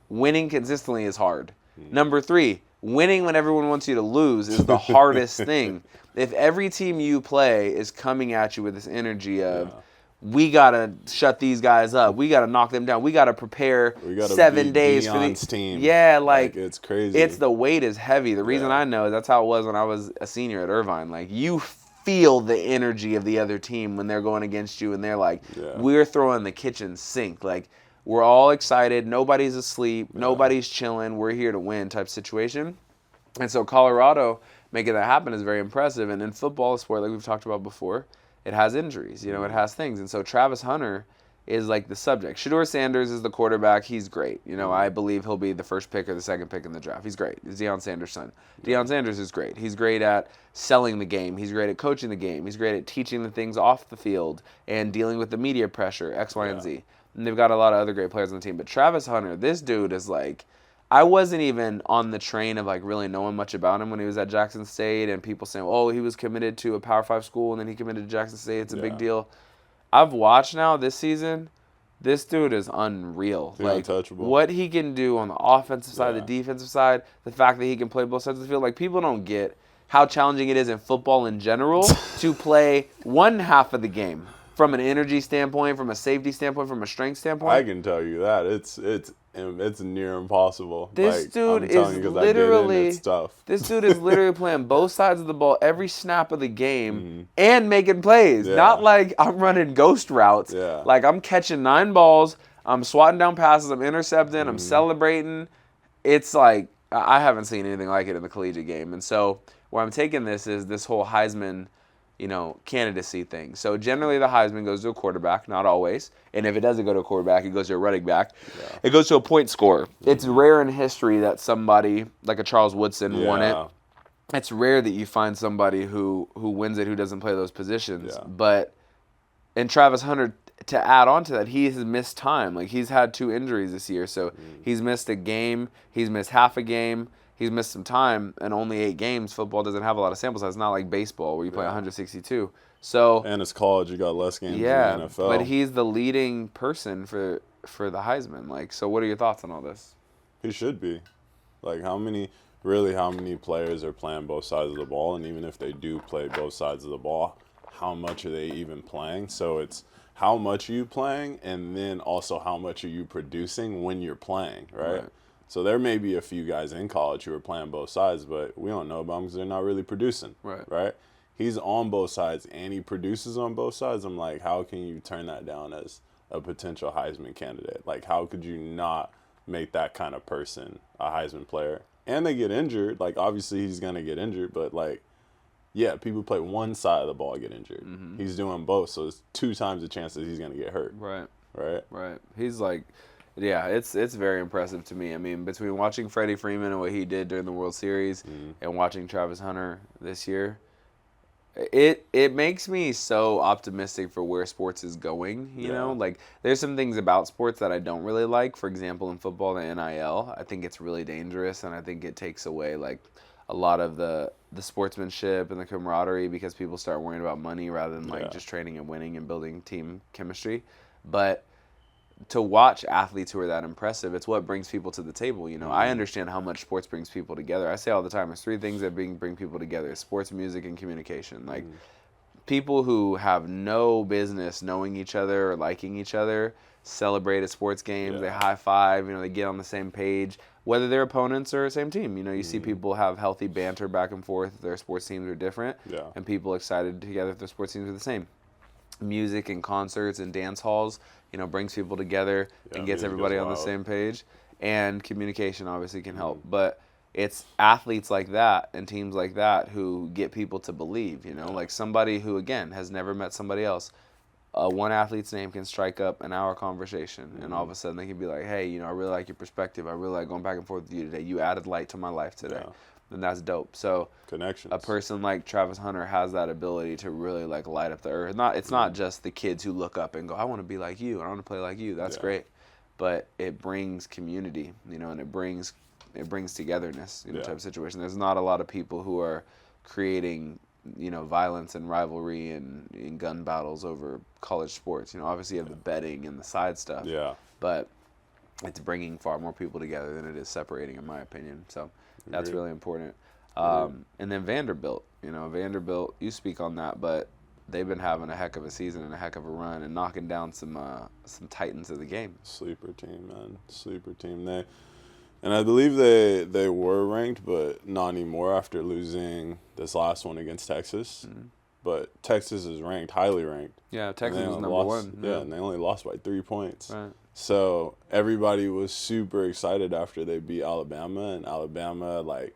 A: winning consistently is hard. Number 3, winning when everyone wants you to lose is the hardest thing. If every team you play is coming at you with this energy of, we got to shut these guys up, we got to knock them down, we got to prepare 7 days for
B: Deion's
A: the
B: team.
A: Yeah, like
B: it's crazy.
A: It's the weight is heavy. The reason I know is that's how it was when I was a senior at Irvine. Like, you feel the energy of the other team when they're going against you and they're like, we're throwing the kitchen sink. Like, we're all excited. Nobody's asleep. Nobody's chilling. We're here to win type situation. And so Colorado making that happen is very impressive. And in football, a sport like we've talked about before, it has injuries. You know, it has things. And so Travis Hunter is like the subject. Shedeur Sanders is the quarterback. He's great. You know, I believe he'll be the first pick or the second pick in the draft. He's great. He's Deion Sanders' son. Deion Sanders is great. He's great at selling the game. He's great at coaching the game. He's great at teaching the things off the field and dealing with the media pressure, X, Y, and Z. And they've got a lot of other great players on the team. But Travis Hunter, this dude is like, I wasn't even on the train of like really knowing much about him when he was at Jackson State and people saying, oh, he was committed to a Power 5 school and then he committed to Jackson State. It's a big deal. I've watched now this season. This dude is unreal.
B: He's
A: like,
B: untouchable.
A: What he can do on the offensive side, the defensive side, the fact that he can play both sides of the field. Like, people don't get how challenging it is in football in general to play one half of the game from an energy standpoint, from a safety standpoint, from a strength standpoint.
B: I can tell you that it's near impossible.
A: This
B: like,
A: dude
B: I'm
A: is
B: telling you 'cause
A: literally
B: it's tough.
A: This dude is literally playing both sides of the ball every snap of the game and making plays. Not like I'm running ghost routes. Like, I'm catching 9 balls, I'm swatting down passes, I'm intercepting, I'm celebrating. It's like, I haven't seen anything like it in the collegiate game. And so where I'm taking this is this whole Heisman, you know, candidacy thing. So generally the Heisman goes to a quarterback, not always. And if it doesn't go to a quarterback, it goes to a running back. It goes to a point scorer. It's rare in history that somebody, like a Charles Woodson, won it. It's rare that you find somebody who wins it who doesn't play those positions. But, and Travis Hunter, to add on to that, he has missed time. Like, he's had 2 injuries this year. So he's missed a game. He's missed half a game. He's missed some time, and only 8 games. Football doesn't have a lot of sample size. It's not like baseball where you play 162. So,
B: and it's college, you got less games than the NFL.
A: But he's the leading person for the Heisman. Like, so what are your thoughts on all this?
B: He should be. Like, how many players are playing both sides of the ball? And even if they do play both sides of the ball, how much are they even playing? So it's how much are you playing, and then also how much are you producing when you're playing, right? So there may be a few guys in college who are playing both sides, but we don't know about them because they're not really producing, right? He's on both sides, and he produces on both sides. I'm like, how can you turn that down as a potential Heisman candidate? Like, how could you not make that kind of person a Heisman player? And they get injured. Like, obviously he's going to get injured, but, like, yeah, people play one side of the ball get injured. He's doing both, so it's 2 times the chance that he's going to get hurt. Right.
A: He's like, Yeah, it's very impressive to me. I mean, between watching Freddie Freeman and what he did during the World Series and watching Travis Hunter this year, it makes me so optimistic for where sports is going. You know,
B: Yeah.
A: like there's some things about sports that I don't really like. For example, in football, the NIL, I think it's really dangerous, and I think it takes away like a lot of the sportsmanship and the camaraderie because people start worrying about money rather than like
B: Yeah.
A: just training and winning and building team chemistry. But to watch athletes who are that impressive, it's what brings people to the table. You know, I understand how much sports brings people together. I say all the time, there's three things that bring people together: sports, music, and communication. Like people who have no business knowing each other or liking each other celebrate at sports games. They
B: Yeah.
A: high five. You know, they get on the same page, whether they're opponents or same team. You know, you see people have healthy banter back and forth if their sports teams are different,
B: Yeah.
A: and people excited together if their sports teams are the same. Music and concerts and dance halls, you know, brings people together
B: Yeah,
A: and gets
B: music
A: everybody
B: is
A: on the
B: wild.
A: same page. And communication obviously can help, but it's athletes like that and teams like that who get people to believe. You know, like somebody who again has never met somebody else. One athlete's name can strike up an hour conversation, and all of a sudden they can be like, "Hey, you know, I really like your perspective. I really like going back and forth with you today. You added light to my life today."
B: Yeah.
A: And that's dope. So
B: Connections.
A: a person like Travis Hunter has that ability to really like light up the earth. It's not just the kids who look up and go, "I want to be like you. I want to play like you." That's
B: Yeah.
A: great, but it brings community, you know, and it brings togetherness, you know,
B: Yeah.
A: type of situation. There's not a lot of people who are creating, you know, violence and rivalry and gun battles over college sports. You know, obviously you have the betting and the side stuff,
B: Yeah.
A: but it's bringing far more people together than it is separating, in my opinion. So that's
B: Agreed.
A: really important.
B: Agreed.
A: And then Vanderbilt, you know, you speak on that, but they've been having a heck of a season and a heck of a run and knocking down some titans of the game.
B: Sleeper team, man. Sleeper team. And I believe they were ranked, but not anymore after losing this last one against Texas. But Texas is ranked, highly ranked.
A: Yeah,
B: And
A: Texas
B: they
A: was
B: only
A: number
B: lost,
A: one.
B: Yeah, and they only lost by 3 points.
A: Right.
B: So everybody was super excited after they beat Alabama, and Alabama like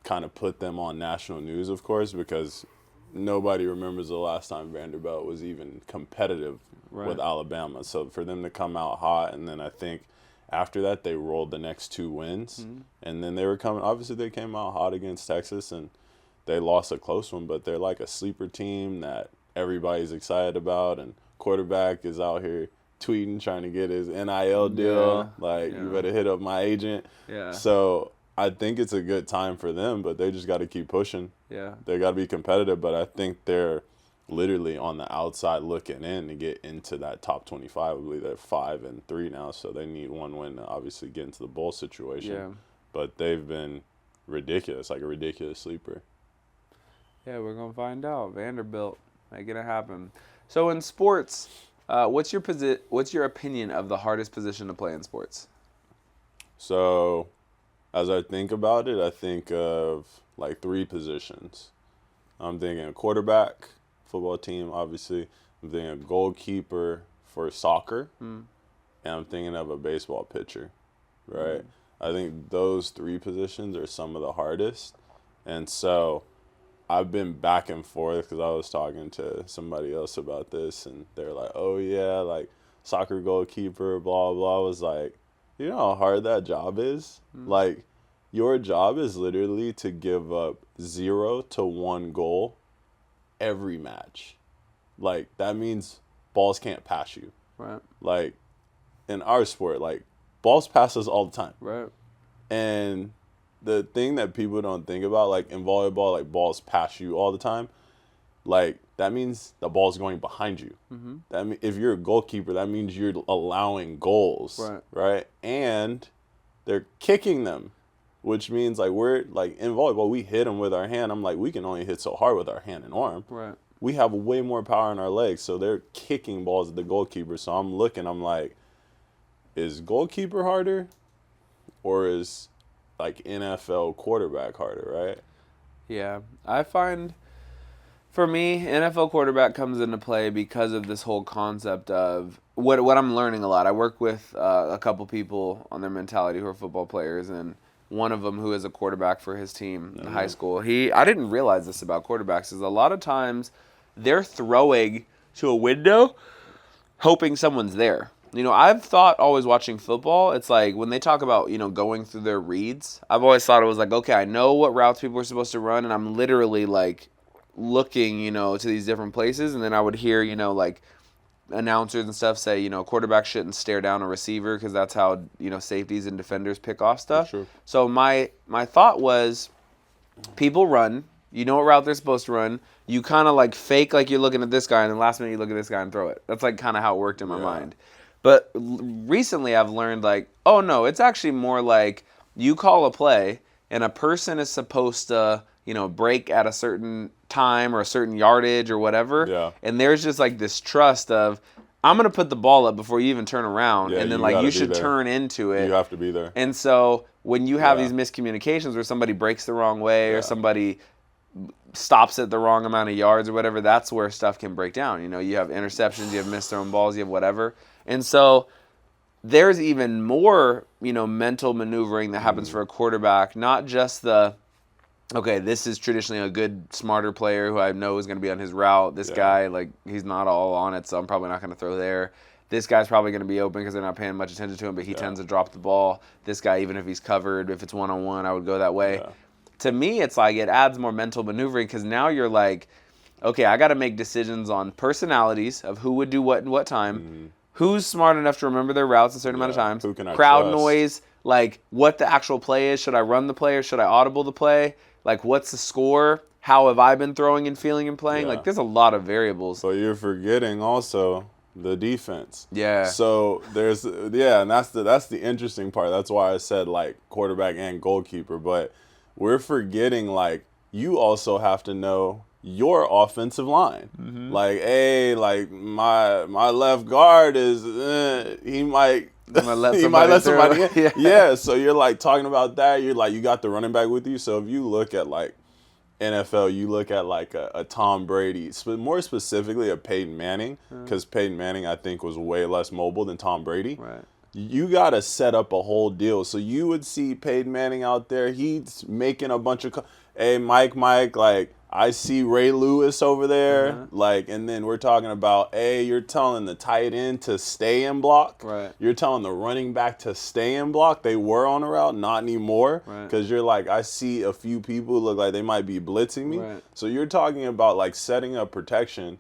B: kind of put them on national news, of course, because nobody remembers the last time Vanderbilt was even competitive with Alabama. So for them to come out hot, and then I think after that they rolled the next 2 wins, and then obviously they came out hot against Texas, and they lost a close one, but they're like a sleeper team that everybody's excited about, and quarterback is out here tweeting trying to get his NIL deal. You better hit up my agent.
A: Yeah.
B: So I think it's a good time for them, but they just got to keep pushing.
A: Yeah.
B: They got to be competitive, but I think they're literally on the outside looking in to get into that top 25. I believe they're 5-3 now, so they need one win to obviously get into the bowl situation.
A: Yeah.
B: But they've been ridiculous, like a ridiculous sleeper.
A: Yeah, we're gonna find out. Vanderbilt, making it happen. So in sports, what's your opinion of the hardest position to play in sports?
B: So as I think about it, I think of like 3 positions. I'm thinking quarterback, football team, obviously. I'm thinking goalkeeper for soccer. And I'm thinking of a baseball pitcher, right? I think those 3 positions are some of the hardest. And so I've been back and forth because I was talking to somebody else about this, and they're like, oh, yeah, like soccer goalkeeper, blah, blah. I was like, you know how hard that job is? Like, your job is literally to give up 0 to 1 goal every match. Like, that means balls can't pass you.
A: Right.
B: Like, in our sport, like, balls pass us all the time.
A: Right.
B: And the thing that people don't think about, like in volleyball, like balls pass you all the time. Like, that means the ball's going behind you. That if you're a goalkeeper, that means you're allowing goals. Right. And they're kicking them, which means like we're like in volleyball, we hit them with our hand. I'm like, we can only hit so hard with our hand and arm.
A: Right.
B: We have way more power in our legs, so they're kicking balls at the goalkeeper. So I'm like, is goalkeeper harder, or is like NFL quarterback harder, right?
A: Yeah, I find for me, NFL quarterback comes into play because of this whole concept of what I'm learning a lot. I work with a couple people on their mentality who are football players, and one of them who is a quarterback for his team in high school. I didn't realize this about quarterbacks, is a lot of times they're throwing to a window hoping someone's there. I've thought always watching football, it's like when they talk about, going through their reads, I've always thought it was like, okay, I know what routes people are supposed to run, and I'm literally like looking, to these different places, and then I would hear, like announcers and stuff say, quarterback shouldn't stare down a receiver because that's how, safeties and defenders pick off stuff.
B: Sure.
A: So my thought was people run, you know what route they're supposed to run, you kind of like fake like you're looking at this guy, and then last minute you look at this guy and throw it. That's like kind of how it worked in my mind. But recently I've learned like, oh no, it's actually more like you call a play and a person is supposed to, break at a certain time or a certain yardage or whatever.
B: Yeah.
A: And there's just like this trust of, I'm going to put the ball up before you even turn around. And then like you should turn into it.
B: You have to be there.
A: And so when you have these miscommunications where somebody breaks the wrong way or somebody stops at the wrong amount of yards or whatever, that's where stuff can break down. You have interceptions, you have misthrown balls, you have whatever. And so there's even more, mental maneuvering that happens for a quarterback, not just okay, this is traditionally a good, smarter player who I know is going to be on his route. This guy, like, he's not all on it, so I'm probably not going to throw there. This guy's probably going to be open because they're not paying much attention to him, but he tends to drop the ball. This guy, even if he's covered, if it's one-on-one, I would go that way.
B: Yeah.
A: To me, it's like it adds more mental maneuvering because now you're like, okay, I got to make decisions on personalities of who would do what in what time. Mm-hmm. Who's smart enough to remember their routes a certain amount of times?
B: Who can I
A: crowd
B: trust?
A: Noise, like what the actual play is. Should I run the play or should I audible the play? Like what's the score? How have I been throwing and feeling and playing? Like there's a lot of variables.
B: But you're forgetting also the defense.
A: Yeah.
B: So there's and that's the interesting part. That's why I said like quarterback and goalkeeper. But we're forgetting like you also have to know your offensive line. Mm-hmm. Like, hey, like my left guard is he might let somebody in. Yeah, so you're like talking about that. You're like you got the running back with you. So if you look at like NFL, you look at like a Tom Brady, more specifically a Peyton Manning, because Peyton Manning I think was way less mobile than Tom Brady.
A: Right.
B: You got to set up a whole deal. So you would see Peyton Manning out there. He's making a bunch of, hey, Mike, like, I see Ray Lewis over there. Mm-hmm. Like, and then we're talking about, hey, you're telling the tight end to stay in block.
A: Right.
B: You're telling the running back to stay in block. They were on a route, not anymore. Because you're like, I see a few people look like they might be blitzing me.
A: Right.
B: So you're talking about, like, setting up protection.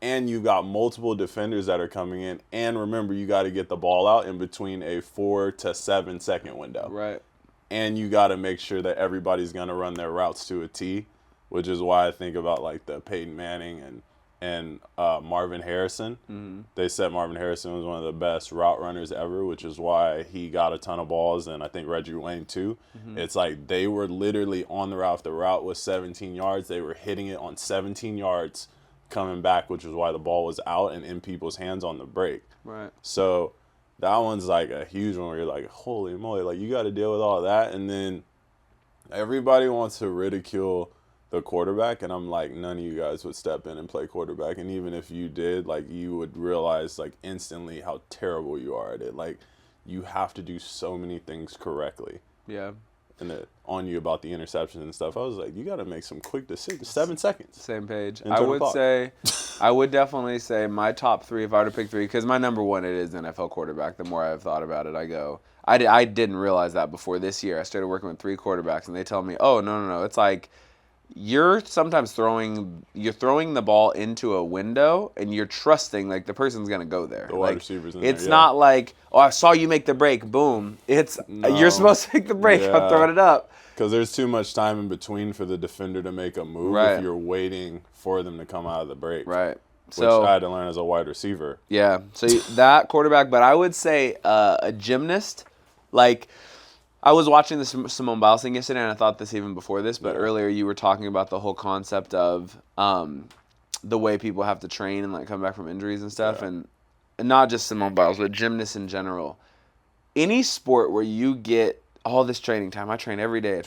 B: And you got multiple defenders that are coming in. And remember, you got to get the ball out in between a 4 to 7 second window.
A: Right.
B: And you got to make sure that everybody's going to run their routes to a T, which is why I think about like the Peyton Manning and Marvin Harrison. Mm-hmm. They said Marvin Harrison was one of the best route runners ever, which is why he got a ton of balls. And I think Reggie Wayne too. Mm-hmm. It's like they were literally on the route. If the route was 17 yards, they were hitting it on 17 yards coming back, which is why the ball was out and in people's hands on the break.
A: Right.
B: So that one's like a huge one where you're like, holy moly, like you got to deal with all that. And then everybody wants to ridicule the quarterback. And I'm like, none of you guys would step in and play quarterback. And even if you did, like you would realize like instantly how terrible you are at it. Like you have to do so many things correctly.
A: Yeah.
B: And on you about the interceptions and stuff, I was like, you got to make some quick decisions. 7 seconds.
A: Same page. I would definitely say my top 3, if I were to pick 3, because my number 1, it is NFL quarterback. The more I've thought about it, I didn't realize that before this year. I started working with 3 quarterbacks, and they tell me, oh, no. It's like you're sometimes throwing the ball into a window, and you're trusting like the person's gonna go there.
B: The wide receivers in there,
A: it's not like, oh, I saw you make the break, boom. It's you're supposed to make the break. I'm throwing it up.
B: Because there's too much time in between for the defender to make a move if you're waiting for them to come out of the break.
A: Right.
B: Which I had to learn as a wide receiver.
A: Yeah. So that quarterback, but I would say a gymnast, like. I was watching the Simone Biles thing yesterday, and I thought this even before this, but earlier you were talking about the whole concept of the way people have to train and like come back from injuries and stuff, and not just Simone Biles, but gymnasts in general. Any sport where you get all this training time, I train every day,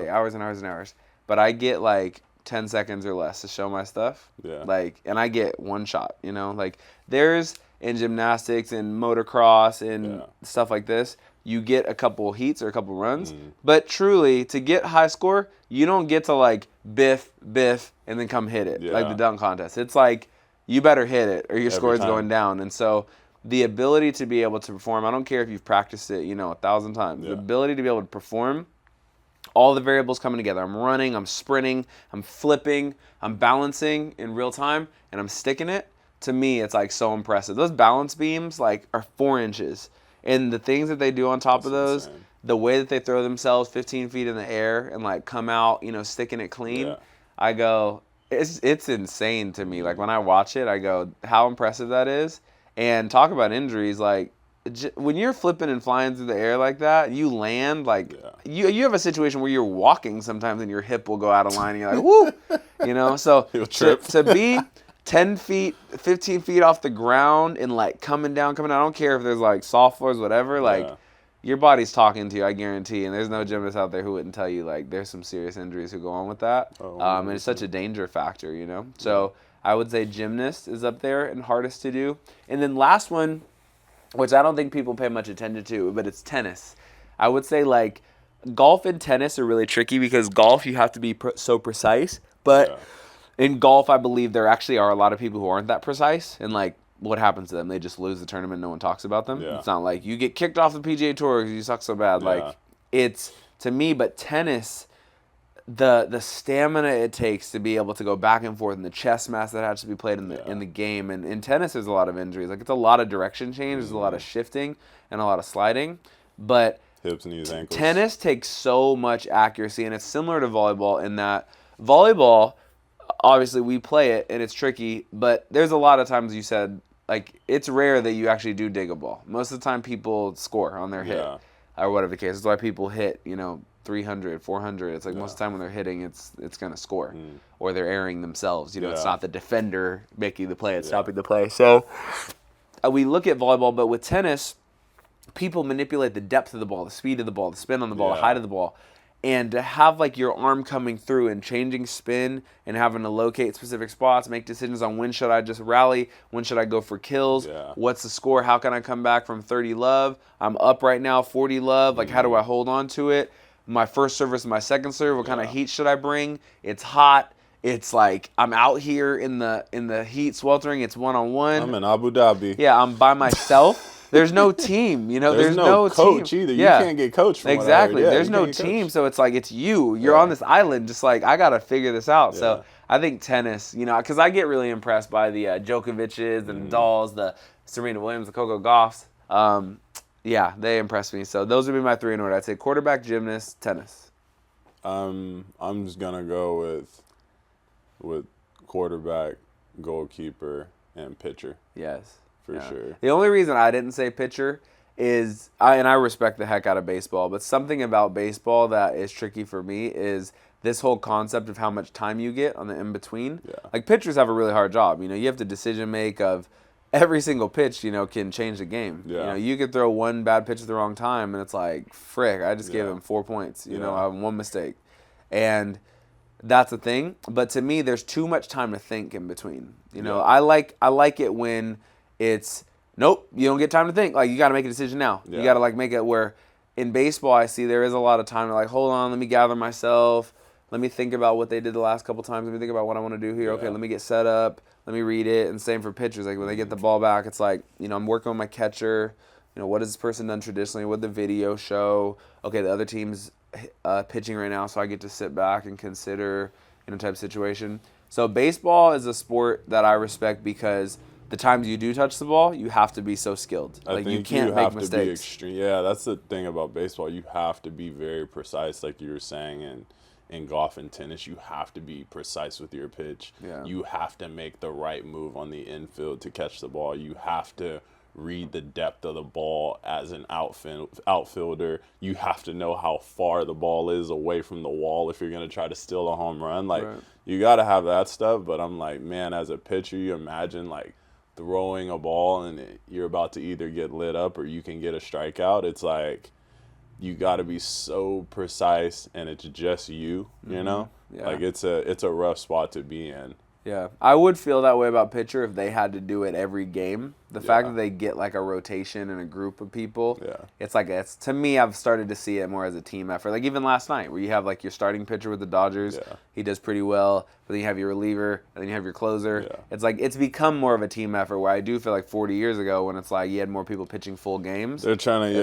A: hours and hours and hours, but I get like 10 seconds or less to show my stuff. Yeah. Like, and I get one shot, like there's in gymnastics and motocross and stuff like this, you get a couple heats or a couple runs. But truly, to get high score, you don't get to like biff, and then come hit it like the dunk contest. It's like you better hit it or your score is going down. And so the ability to be able to perform, I don't care if you've practiced it, 1,000 times.
B: Yeah.
A: The ability to be able to perform, all the variables coming together. I'm running, I'm sprinting, I'm flipping, I'm balancing in real time, and I'm sticking it. To me, it's like so impressive. Those balance beams like are 4 inches. And the things that they do on top of those,
B: insane.
A: the way that they throw themselves 15 feet in the air and like come out, sticking it clean,
B: Yeah.
A: I go, it's insane to me. Like when I watch it, I go, how impressive that is. And talk about injuries, like when you're flipping and flying through the air like that, you land like you have a situation where you're walking sometimes and your hip will go out of line and you're like, whoo, so
B: You'll trip.
A: to be 10 feet, 15 feet off the ground and like coming down. I don't care if there's like soft floors, whatever, like your body's talking to you, I guarantee. And there's no gymnast out there who wouldn't tell you like there's some serious injuries who go on with that. And it's such a danger factor, So I would say gymnast is up there and hardest to do. And then last one, which I don't think people pay much attention to, but it's tennis. I would say like golf and tennis are really tricky because golf you have to be so precise, but in golf I believe there actually are a lot of people who aren't that precise, and like what happens to them? They just lose the tournament, no one talks about them. It's not like you get kicked off the PGA Tour because you suck so bad. Like it's to me, but tennis, the stamina it takes to be able to go back and forth, and the chess match that has to be played in the game, and in tennis there's a lot of injuries. Like it's a lot of direction change, there's a lot of shifting and a lot of sliding, but
B: hips, knees, ankles.
A: Tennis takes so much accuracy, and it's similar to volleyball in that volleyball, obviously we play it and it's tricky, but there's a lot of times you said like it's rare that you actually do dig a ball. Most of the time people score on their hit or whatever the case. That's why people hit 300, 400. It's like most of the time when they're hitting, it's going to score. Or they're airing themselves. It's not the defender making the play, it's stopping the play. So we look at volleyball, but with tennis, people manipulate the depth of the ball, the speed of the ball, the spin on the ball, the height of the ball. And to have like your arm coming through and changing spin and having to locate specific spots, make decisions on when should I just rally, when should I go for kills, what's the score, how can I come back from 30 love, I'm up right now, 40 love, like how do I hold on to it? My first serve versus my second serve, what kind of heat should I bring? It's hot. It's like I'm out here in the heat sweltering. It's one-on-one.
B: I'm in Abu Dhabi.
A: Yeah, I'm by myself. There's no team,
B: There's no coach
A: team.
B: either. You can't get coached from
A: exactly.
B: what I heard.
A: There's no team, so it's like it's you. You're on this island, just like I gotta figure this out. So I think tennis, because I get really impressed by the Djokovic's, the Nadals, the Serena Williams, the Coco Gauffs. They impress me. So those would be my 3 in order. I'd say quarterback, gymnast, tennis.
B: I'm just gonna go with quarterback, goalkeeper, and pitcher.
A: Yes.
B: For sure.
A: The only reason I didn't say pitcher is, I respect the heck out of baseball, but something about baseball that is tricky for me is this whole concept of how much time you get on the in-between. Like pitchers have a really hard job. You have to decision make of every single pitch, can change the game. You could throw one bad pitch at the wrong time and it's like, frick, I just gave him 4 points. I have one mistake. And that's a thing. But to me, there's too much time to think in between. I like it when it's nope, you don't get time to think. Like you got to make a decision now. You got to like make it where in baseball I see there is a lot of time to like hold on, let me gather myself. Let me think about what they did the last couple times. Let me think about what I want to do here. Okay, let me get set up. Let me read it. And same for pitchers. Like when they get the ball back, it's like, I'm working with my catcher. What has this person done traditionally? What did the video show? Okay, the other team's pitching right now, so I get to sit back and consider, type of situation. So baseball is a sport that I respect because the times you do touch the ball, you have to be so skilled. Like you can't make mistakes.
B: Yeah, that's the thing about baseball. You have to be very precise, like you were saying, and in golf and tennis, you have to be precise with your pitch. You have to make the right move on the infield to catch the ball. You have to read the depth of the ball as an outfielder. You have to know how far the ball is away from the wall if you're going to try to steal a home run. Like, you got to have that stuff. But I'm like, man, as a pitcher, you imagine, like, throwing a ball and you're about to either get lit up or you can get a strikeout. It's like you got to be so precise and it's just you, Like it's a rough spot to be in.
A: Yeah, I would feel that way about pitcher if they had to do it every game. The fact that they get like a rotation and a group of people, it's to me, I've started to see it more as a team effort. Like even last night, where you have like your starting pitcher with the Dodgers, he does pretty well, but then you have your reliever, and then you have your closer.
B: Yeah.
A: It's like it's become more of a team effort. Where I do feel like 40 years ago, when it's like you had more people pitching full games.
B: They're trying to,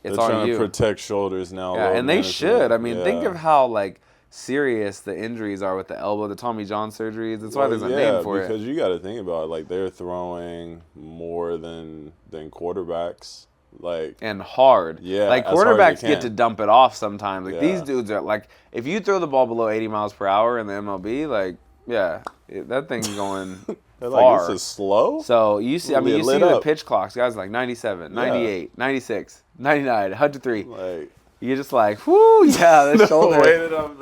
A: it's
B: they're
A: on
B: trying
A: you.
B: to protect shoulders now.
A: Yeah, and they should. I mean, think of how like serious the injuries are with the elbow, the Tommy John surgeries. That's why there's a name for it.
B: Because you got to think about it. Like they're throwing more than quarterbacks. Like
A: and hard.
B: Yeah,
A: like quarterbacks get to dump it off sometimes. Like these dudes are like, if you throw the ball below 80 miles per hour in the MLB, like that thing's going
B: They're
A: far.
B: like, this is slow.
A: So you see, you see the
B: up.
A: pitch clocks. Guys like 97, 98, 96, 99, 103.
B: Like.
A: You're just like, whoo, the shoulder.
B: Weighted up,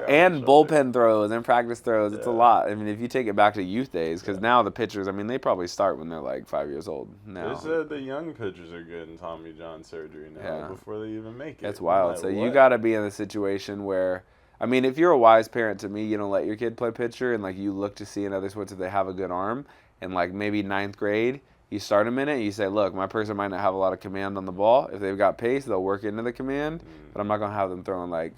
A: and bullpen throws and practice throws. It's a lot. I mean, if you take it back to youth days, because now the pitchers, I mean, they probably start when they're like 5 years old now.
B: They said the young pitchers are getting Tommy John surgery now before they even make it.
A: That's wild.
B: Like,
A: so you got to be in a situation where, I mean, if you're a wise parent to me, you don't let your kid play pitcher, and like you look to see in other sports if they have a good arm, and like maybe ninth grade, you start them in it, you say, look, my person might not have a lot of command on the ball. If they've got pace, they'll work into the command, but I'm not going to have them throwing like,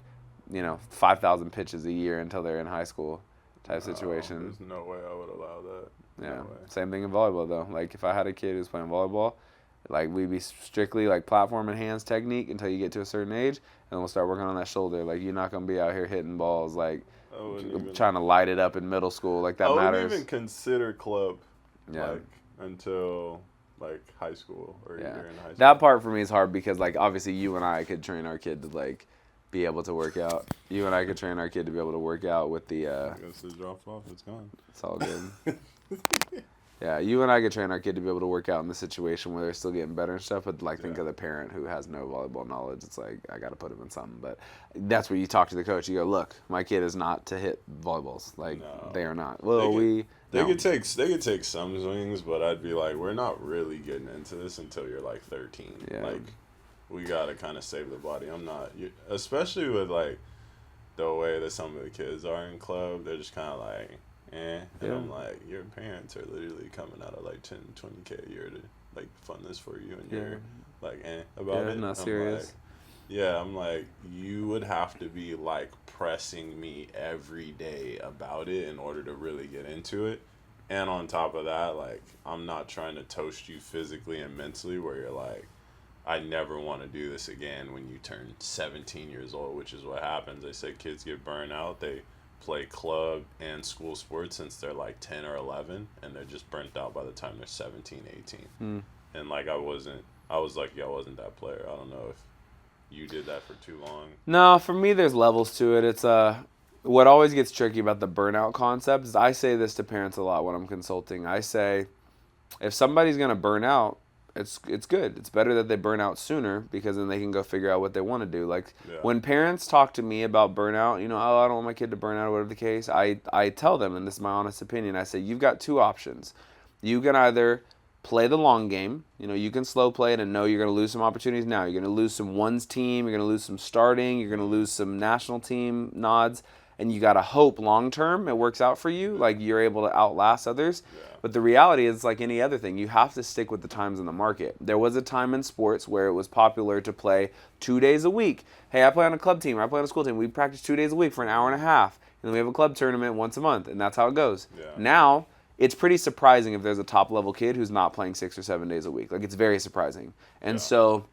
A: 5,000 pitches a year until they're in high school type situation.
B: There's no way I would allow that.
A: Yeah. Same thing in volleyball, though. Like, if I had a kid who's playing volleyball, like, we'd be strictly like platform and hands technique until you get to a certain age, and then we'll start working on that shoulder. Like, you're not going to be out here hitting balls, like, trying to light it up in middle school. Like, that matters.
B: I wouldn't even consider club.
A: Yeah.
B: Like, until like high school or you're in high school.
A: That part for me is hard because like obviously you and I could train our kid to like be able to work out. You and I could train our kid to be able to work out with the
B: Goes to drop off, it's gone.
A: It's all good. Yeah, you and I could train our kid to be able to work out in the situation where they're still getting better and stuff, but like think of the parent who has no volleyball knowledge. It's like I got to put him in something, but that's where you talk to the coach. You go, "Look, my kid is not to hit volleyballs. Like they are not." Well,
B: They could take some swings, but I'd be like, we're not really getting into this until you're like 13.
A: Yeah.
B: Like, we gotta kind of save the body. I'm not, especially with like the way that some of the kids are in club. They're just kind of like, and I'm like, your parents are literally coming out of like 10, 20K a year to like fund this for you, and you're like, about it.
A: Not serious.
B: I'm like, you would have to be like pressing me every day about it in order to really get into it. And on top of that, like, I'm not trying to toast you physically and mentally where you're like, I never want to do this again when you turn 17 years old, which is what happens. They say kids get burned out. They play club and school sports since they're like 10 or 11, and they're just burnt out by the time they're 17, 18. And like, I was lucky I wasn't that player. I don't know if you did that for too long.
A: No, for me, there's levels to it. It's what always gets tricky about the burnout concept is I say this to parents a lot when I'm consulting. I say, if somebody's gonna burn out, it's good. It's better that they burn out sooner because then they can go figure out what they want to do. Like when parents talk to me about burnout, oh, I don't want my kid to burn out or whatever the case. I tell them, and this is my honest opinion. I say you've got two options. You can either play the long game. You can slow play it and know you're going to lose some opportunities now. You're going to lose some ones team. You're going to lose some starting. You're going to lose some national team nods. And you got to hope long term it works out for you. Like you're able to outlast others. Yeah. But the reality is like any other thing. You have to stick with the times in the market. There was a time in sports where it was popular to play 2 days a week. Hey, I play on a club team. Or I play on a school team. We practice 2 days a week for an hour and a half. And then we have a club tournament once a month. And that's how it goes. Yeah. Now, it's pretty surprising if there's a top-level kid who's not playing 6 or 7 days a week. Like, it's very surprising. And so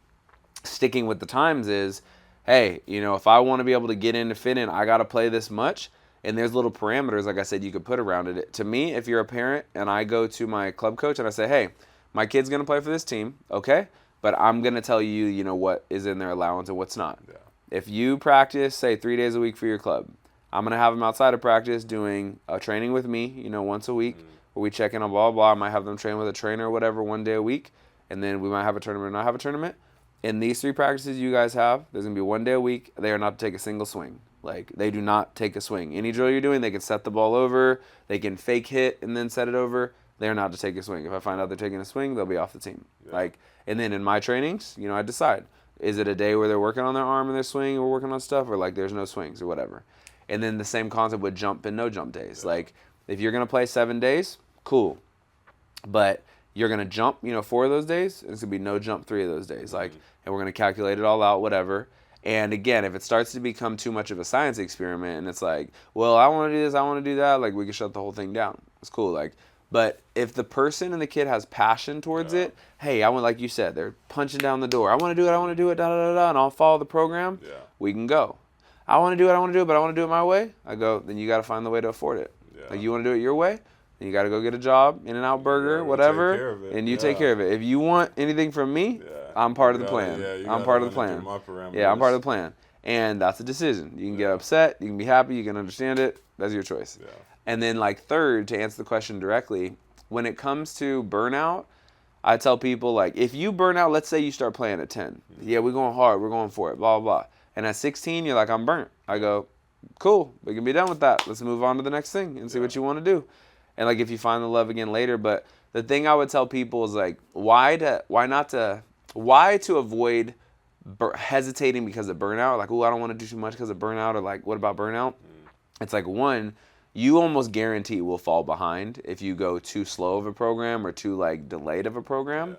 A: sticking with the times is, hey, if I want to be able to get in to fit in, I got to play this much. And there's little parameters, like I said, you could put around it. To me, if you're a parent and I go to my club coach and I say, hey, my kid's going to play for this team, okay? But I'm going to tell you, what is in their allowance and what's not. Yeah. If you practice, say, 3 days a week for your club, I'm going to have them outside of practice doing a training with me, once a week, where we check in on blah, blah. I might have them train with a trainer or whatever 1 day a week, and then we might have a tournament or not have a tournament. In these 3 practices you guys have, there's going to be 1 day a week. They are not to take a single swing. Like, they do not take a swing. Any drill you're doing, they can set the ball over. They can fake hit and then set it over. They are not to take a swing. If I find out they're taking a swing, they'll be off the team. Yeah. And then in my trainings, I decide. Is it a day where they're working on their arm and their swing or working on stuff, or like there's no swings or whatever? And then the same concept with jump and no jump days. Yeah. Like, If you're going to play 7 days, cool. But you're going to jump, 4 of those days. It's going to be no jump 3 of those days. Like, and we're going to calculate it all out, whatever. And again, if it starts to become too much of a science experiment and it's like, well, I want to do this, I want to do that, like we can shut the whole thing down. It's cool. Like, but if the person and the kid has passion towards it, hey, I want, like you said, they're punching down the door. I want to do it, da, da, da, da, and I'll follow the program.
B: Yeah.
A: We can go. I want to do it, but I want to do it my way. I go, then you got to find the way to afford it.
B: Yeah.
A: Like, you want to do it your way? Then you got to go get a job, In-N-Out Burger, whatever, and you take care of it. If you want anything from me, I'm part of the plan. I'm part of the plan. Yeah, I'm part of the plan. And that's a decision. You can get upset, you can be happy, you can understand it. That's your choice.
B: Yeah.
A: And then, like, third, to answer the question directly, when it comes to burnout, I tell people, like, if you burn out, let's say you start playing at 10. Yeah, we're going hard, we're going for it, blah, blah, blah. And at 16, you're like, I'm burnt. I go, cool, we can be done with that. Let's move on to the next thing and see what you want to do. And, like, if you find the love again later. But the thing I would tell people is, like, why to avoid hesitating because of burnout. Like, oh, I don't want to do too much because of burnout. Or, like, what about burnout? It's like, one, you almost guarantee will fall behind if you go too slow of a program or too, like, delayed of a program.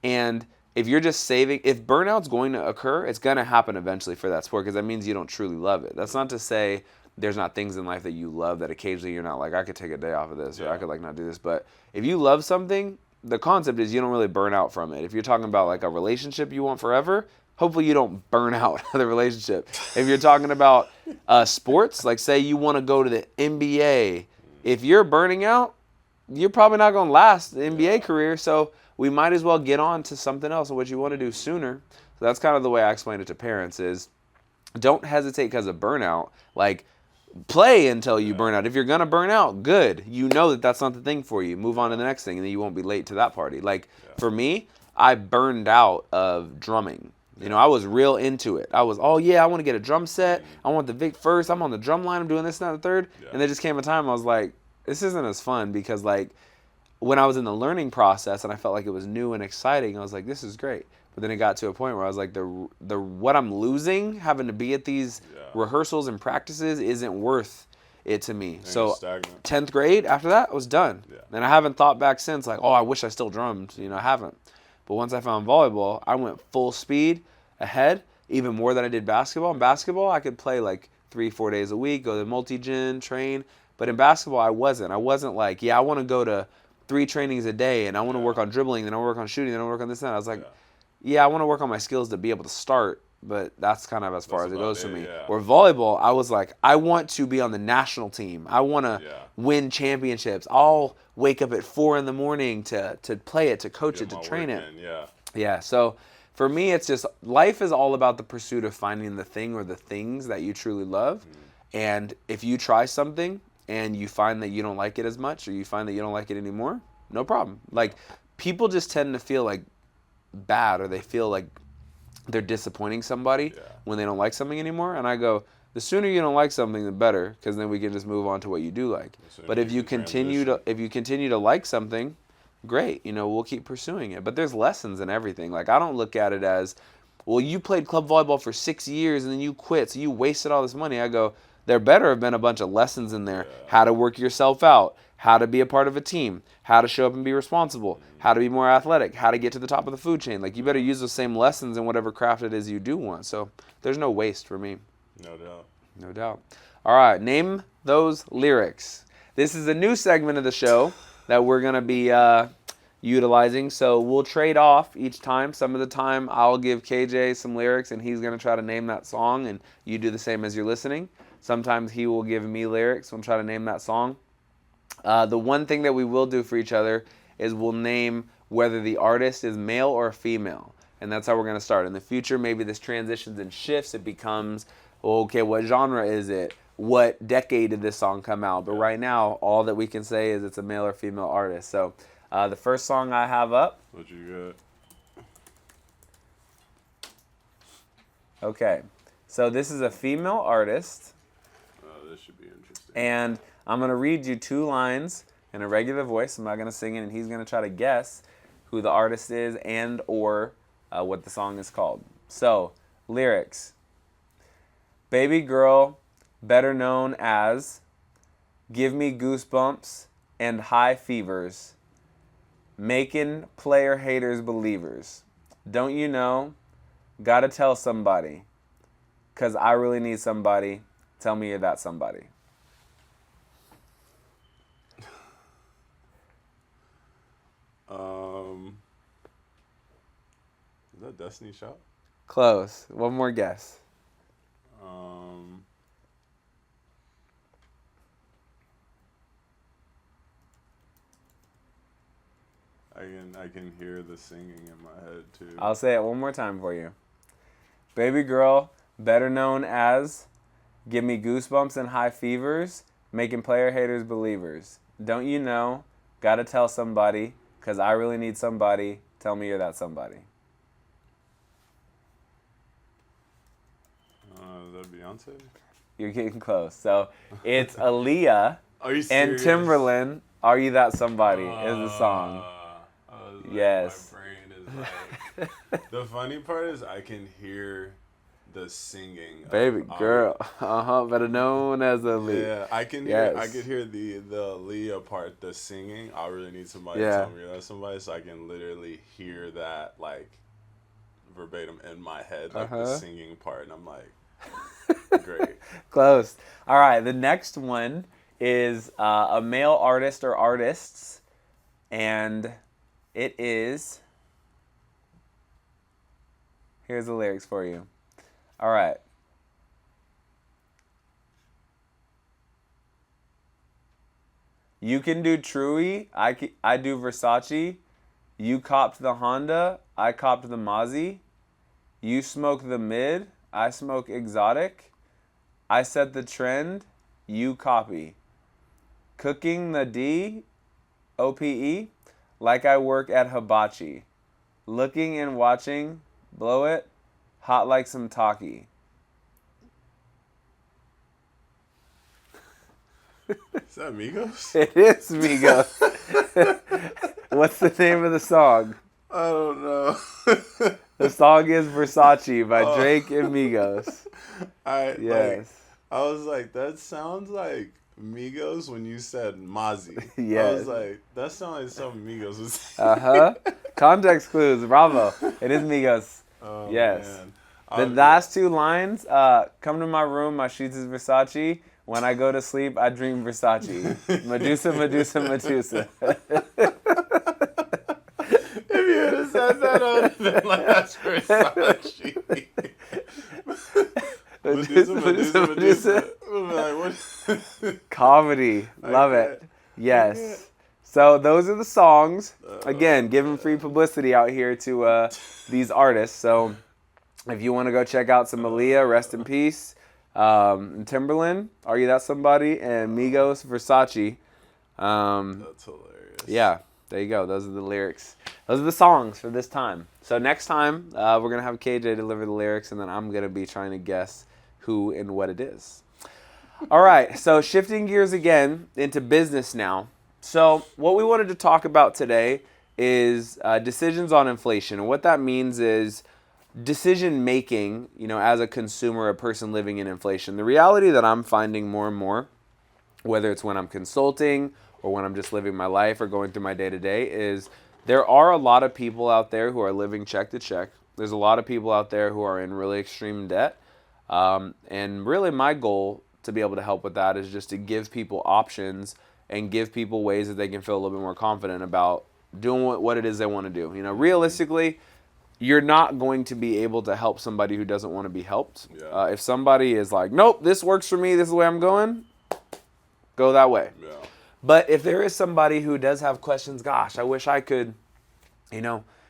A: Yeah. And if you're just if burnout's going to occur, it's going to happen eventually for that sport because that means you don't truly love it. That's not to say there's not things in life that you love that occasionally you're not like, I could take a day off of this or I could, like, not do this. But if you love something, the concept is you don't really burn out from it. If you're talking about, like, a relationship you want forever, hopefully you don't burn out of the relationship. If you're talking about sports, like, say you want to go to the NBA, if you're burning out, you're probably not going to last the NBA career. So we might as well get on to something else and what you want to do sooner. So that's kind of the way I explain it to parents is don't hesitate because of burnout. Like, play until you burn out. If you're going to burn out, good. You know that that's not the thing for you. Move on to the next thing and then you won't be late to that party. Like, for me, I burned out of drumming. I was real into it. I was, I want to get a drum set. I want the Vic first. I'm on the drum line. I'm doing this, and that, and the third. Yeah. And there just came a time I was like, this isn't as fun because, like, when I was in the learning process and I felt like it was new and exciting, I was like, this is great. But then it got to a point where I was like, the what I'm losing having to be at these rehearsals and practices isn't worth it to me. So 10th grade, after that, I was done. Yeah. And I haven't thought back since, like, I wish I still drummed. I haven't. But once I found volleyball, I went full speed ahead, even more than I did basketball. In basketball, I could play like 3-4 days a week, go to multi-gym, train. But in basketball, I wasn't like, I want to go to 3 trainings a day, and I want to work on dribbling, then I want to work on shooting, then I want to work on this and that. I was like, I want to work on my skills to be able to start, but that's kind of as far as it goes for me. Yeah. Where volleyball, I was like, I want to be on the national team. I want to win championships. I'll wake up at 4 a.m. to play it, to coach it, to train it. Yeah. So for me, it's just life is all about the pursuit of finding the thing or the things that you truly love. And if you try something and you find that you don't like it as much or you find that you don't like it anymore, no problem. Like, people just tend to feel like bad or they feel like they're disappointing somebody when they don't like something anymore. And I go, the sooner you don't like something, the better, because then we can just move on to what you do like. But if you continue to like something, great, we'll keep pursuing it. But there's lessons in everything. Like, I don't look at it as, well, you played club volleyball for 6 years and then you quit, so you wasted all this money. I go, there better have been a bunch of lessons in there. How to work yourself out, how to be a part of a team, how to show up and be responsible, how to be more athletic, how to get to the top of the food chain. Like, you better use those same lessons in whatever craft it is you do want. So there's no waste for me.
B: No doubt.
A: No doubt. All right, name those lyrics. This is a new segment of the show that we're going to be utilizing. So we'll trade off each time. Some of the time I'll give KJ some lyrics and he's going to try to name that song, and you do the same as you're listening. Sometimes he will give me lyrics and we'll try to name that song. The one thing that we will do for each other is we'll name whether the artist is male or female. And that's how we're going to start. In the future, maybe this transitions and shifts. It becomes, okay, what genre is it? What decade did this song come out? But right now, all that we can say is it's a male or female artist. So the first song I have up.
B: What you
A: got? Okay. So this is a female artist.
B: Oh, this should be interesting.
A: And I'm going to read you 2 lines in a regular voice. I'm not going to sing it, and he's going to try to guess who the artist is and or what the song is called. So, lyrics. Baby girl, better known as give me goosebumps and high fevers, making player haters believers. Don't you know? Gotta tell somebody, 'cause I really need somebody. Tell me you're that somebody.
B: Is that Destiny Child?
A: Close. One more guess.
B: I can hear the singing in my head too.
A: I'll say it one more time for you. Baby girl, better known as, give me goosebumps and high fevers, making player haters believers. Don't you know? Gotta tell somebody, 'cause I really need somebody. Tell me you're that somebody.
B: Is that Beyonce?
A: You're getting close. So it's Aaliyah
B: Are you
A: and
B: serious?
A: Timberland. Are You That Somebody is the song. Yes.
B: My brain is like. The funny part is I can hear the singing.
A: Baby girl. Better known as Aaliyah.
B: Yeah, I can hear. I could hear the Aaliyah part, the singing. I really need somebody to tell me that somebody, so I can literally hear that like verbatim in my head, like the singing part, and I'm like, great.
A: Close. All right, the next one is a male artist or artists, and it is. Here's the lyrics for you. All right. You can do Truey, I do Versace. You copped the Honda, I copped the Mozzie. You smoke the mid, I smoke exotic. I set the trend, you copy. Cooking the DOPE, like I work at Hibachi. Looking and watching, blow it, hot like some Taki.
B: Is that Migos?
A: It is Migos. What's the name of the song?
B: I don't know.
A: The song is Versace by Drake and Migos.
B: Yes. I was like, that sounds like Migos when you said Mozzie.
A: Yes.
B: I was like, that sounds like something Migos was saying.
A: Context clues. Bravo. It is Migos.
B: Oh,
A: yes.
B: Man.
A: The last two lines, come to my room, my sheets is Versace. When I go to sleep, I dream Versace. Medusa, Medusa, Medusa.
B: If you had have said that, I would have been like, that's Versace. Medusa.
A: Comedy. Love it. Yes. So those are the songs. Again, giving free publicity out here to these artists. So if you want to go check out some Aaliyah, rest in peace. Timberland, Are You That Somebody? And Migos, Versace.
B: That's hilarious.
A: Yeah, there you go. Those are the lyrics. Those are the songs for this time. So next time, we're going to have KJ deliver the lyrics, and then I'm going to be trying to guess who and what it is. All right, so shifting gears again into business now. So what we wanted to talk about today is decisions on inflation. And what that means is decision making, as a consumer, a person living in inflation. The reality that I'm finding more and more, whether it's when I'm consulting or when I'm just living my life or going through my day-to-day, is there are a lot of people out there who are living check to check. There's a lot of people out there who are in really extreme debt. And really my goal to be able to help with that is just to give people options and give people ways that they can feel a little bit more confident about doing what it is they want to do. Realistically, you're not going to be able to help somebody who doesn't want to be helped.
B: Yeah.
A: If somebody is like, nope, this works for me, this is the way I'm going, go that way.
B: Yeah.
A: But if there is somebody who does have questions, gosh, I wish I could,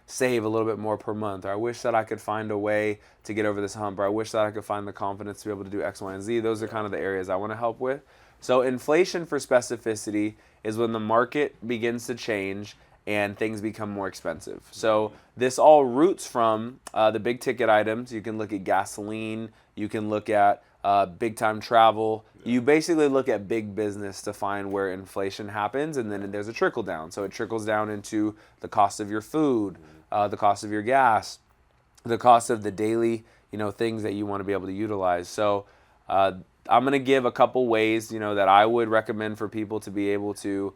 A: save a little bit more per month, or I wish that I could find a way to get over this hump, or I wish that I could find the confidence to be able to do X, Y, and Z. Those are kind of the areas I want to help with. So inflation for specificity is when the market begins to change and things become more expensive. So this all roots from the big ticket items. You can look at gasoline. You can look at big time travel. You basically look at big business to find where inflation happens, and then there's a trickle down. So it trickles down into the cost of your food, the cost of your gas, the cost of the daily things that you want to be able to utilize. So I'm going to give a couple ways, that I would recommend for people to be able to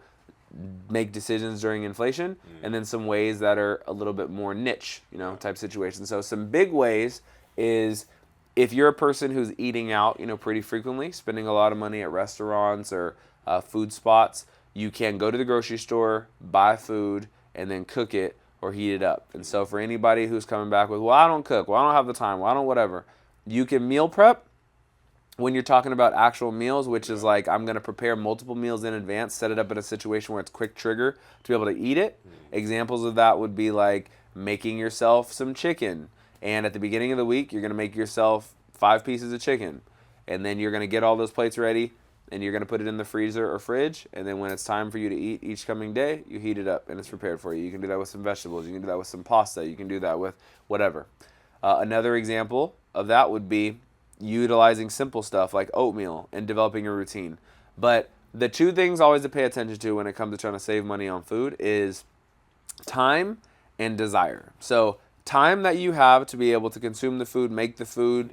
A: make decisions during inflation, and then some ways that are a little bit more niche, type situations. So some big ways is if you're a person who's eating out, pretty frequently, spending a lot of money at restaurants or food spots, you can go to the grocery store, buy food, and then cook it or heat it up. And so for anybody who's coming back with, well, I don't cook, well, I don't have the time, well, I don't whatever, you can meal prep when you're talking about actual meals, which is like I'm going to prepare multiple meals in advance, set it up in a situation where it's quick trigger to be able to eat it. Examples of that would be like making yourself some chicken. And at the beginning of the week, you're going to make yourself 5 pieces of chicken. And then you're going to get all those plates ready, and you're going to put it in the freezer or fridge. And then when it's time for you to eat each coming day, you heat it up, and it's prepared for you. You can do that with some vegetables. You can do that with some pasta. You can do that with whatever. Another example of that would be utilizing simple stuff like oatmeal and developing a routine. But the 2 things always to pay attention to when it comes to trying to save money on food is time and desire. So time that you have to be able to consume the food, make the food,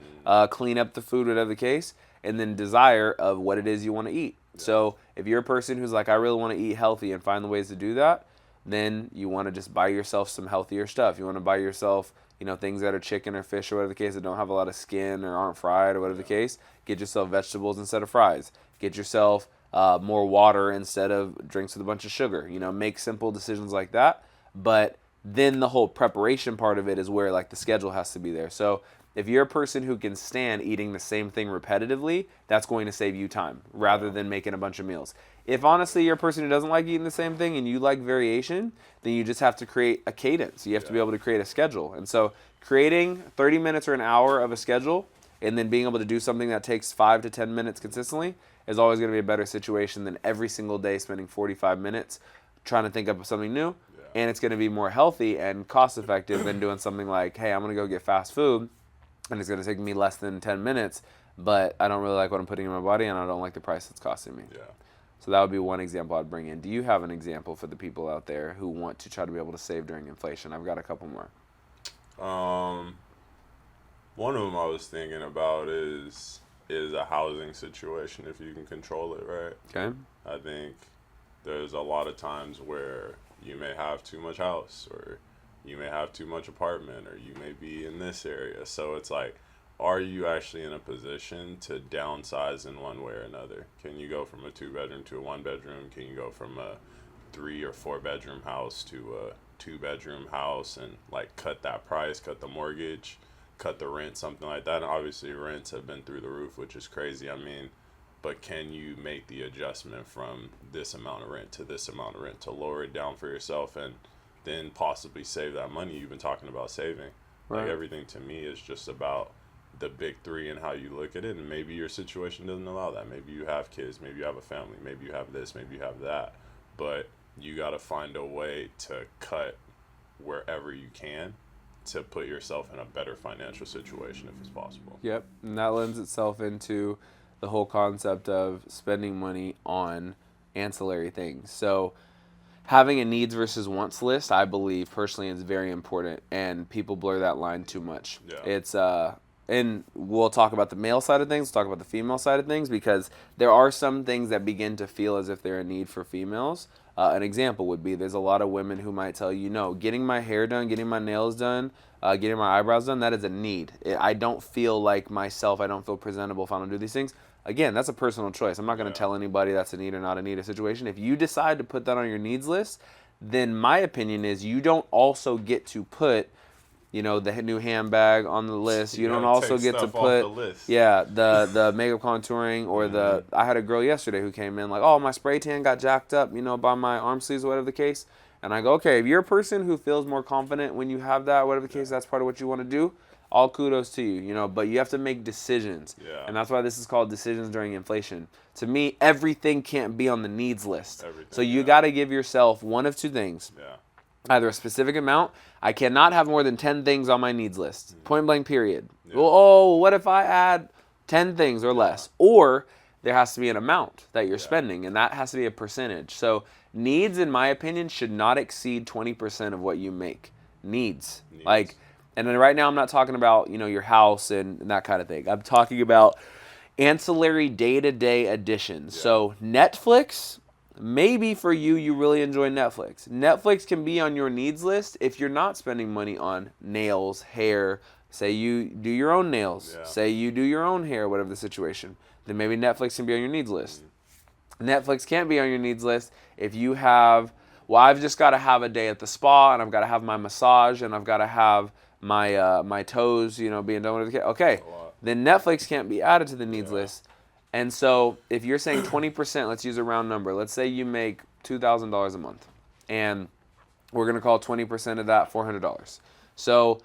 A: clean up the food, whatever the case, and then desire of what it is you want to eat. So if you're a person who's like, I really want to eat healthy and find the ways to do that, then you want to just buy yourself some healthier stuff. You want to buy yourself things that are chicken or fish or whatever the case that don't have a lot of skin or aren't fried or whatever the case. Get yourself vegetables instead of fries. Get yourself more water instead of drinks with a bunch of sugar. Make simple decisions like that. But then the whole preparation part of it is where like the schedule has to be there. So if you're a person who can stand eating the same thing repetitively, that's going to save you time rather than making a bunch of meals. If honestly you're a person who doesn't like eating the same thing and you like variation, then you just have to create a cadence. You have to be able to create a schedule. And so creating 30 minutes or an hour of a schedule and then being able to do something that takes 5 to 10 minutes consistently is always going to be a better situation than every single day spending 45 minutes trying to think up of something new. And it's going to be more healthy and cost effective than doing something like, hey, I'm going to go get fast food and it's going to take me less than 10 minutes, but I don't really like what I'm putting in my body and I don't like the price it's costing me.
B: Yeah.
A: So that would be one example I'd bring in. Do you have an example for the people out there who want to try to be able to save during inflation? I've got a couple more.
B: One of them I was thinking about is a housing situation if you can control it, right?
A: Okay.
B: I think there's a lot of times where you may have too much house or you may have too much apartment or you may be in this area. So it's like, are you actually in a position to downsize in one way or another? Can you go from a 2-bedroom to a 1-bedroom? Can you go from a 3 or 4-bedroom house to a 2-bedroom house and like cut that price, cut the mortgage, cut the rent, something like that? And obviously rents have been through the roof, which is crazy. I mean, but can you make the adjustment from this amount of rent to this amount of rent to lower it down for yourself and then possibly save that money you've been talking about saving? Right. Like everything to me is just about the big 3 and how you look at it. And maybe your situation doesn't allow that. Maybe you have kids, maybe you have a family, maybe you have this, maybe you have that. But you got to find a way to cut wherever you can to put yourself in a better financial situation if it's possible.
A: Yep. And that lends itself into the whole concept of spending money on ancillary things. So having a needs versus wants list, I believe personally, is very important, and people blur that line too much.
B: Yeah.
A: It's and we'll talk about the male side of things, talk about the female side of things, because there are some things that begin to feel as if they're a need for females. An example would be there's a lot of women who might tell you, no, getting my hair done, getting my nails done, getting my eyebrows done, that is a need. I don't feel like myself. I don't feel presentable if I don't do these things. Again, that's a personal choice. I'm not going to tell anybody that's a need or not a need a situation. If you decide to put that on your needs list, then my opinion is you don't also get to put, the new handbag on the list. You don't also get to put, the makeup contouring or I had a girl yesterday who came in like, oh, my spray tan got jacked up, by my arm sleeves or whatever the case. And I go, okay, if you're a person who feels more confident when you have that, whatever the case, that's part of what you want to do. All kudos to you, but you have to make decisions.
B: Yeah.
A: And that's why this is called decisions during inflation. To me, everything can't be on the needs list. So you got to give yourself one of 2 things.
B: Yeah.
A: Either a specific amount. I cannot have more than 10 things on my needs list. Point blank, period.
B: Yeah.
A: Well, what if I add 10 things or less? Or there has to be an amount that you're spending, and that has to be a percentage. So needs, in my opinion, should not exceed 20% of what you make. Needs. And then right now I'm not talking about, your house and that kind of thing. I'm talking about ancillary day-to-day additions.
B: Yeah.
A: So Netflix, maybe for you, you really enjoy Netflix. Netflix can be on your needs list if you're not spending money on nails, hair. Say you do your own nails.
B: Yeah.
A: Say you do your own hair, whatever the situation. Then maybe Netflix can be on your needs list. Netflix can't be on your needs list if you have, well, I've just got to have a day at the spa, and I've got to have my massage, and I've got to have my my toes, being done with the kid. Okay, then Netflix can't be added to the needs list. And so if you're saying 20%, let's use a round number. Let's say you make $2,000 a month, and we're going to call 20% of that $400. So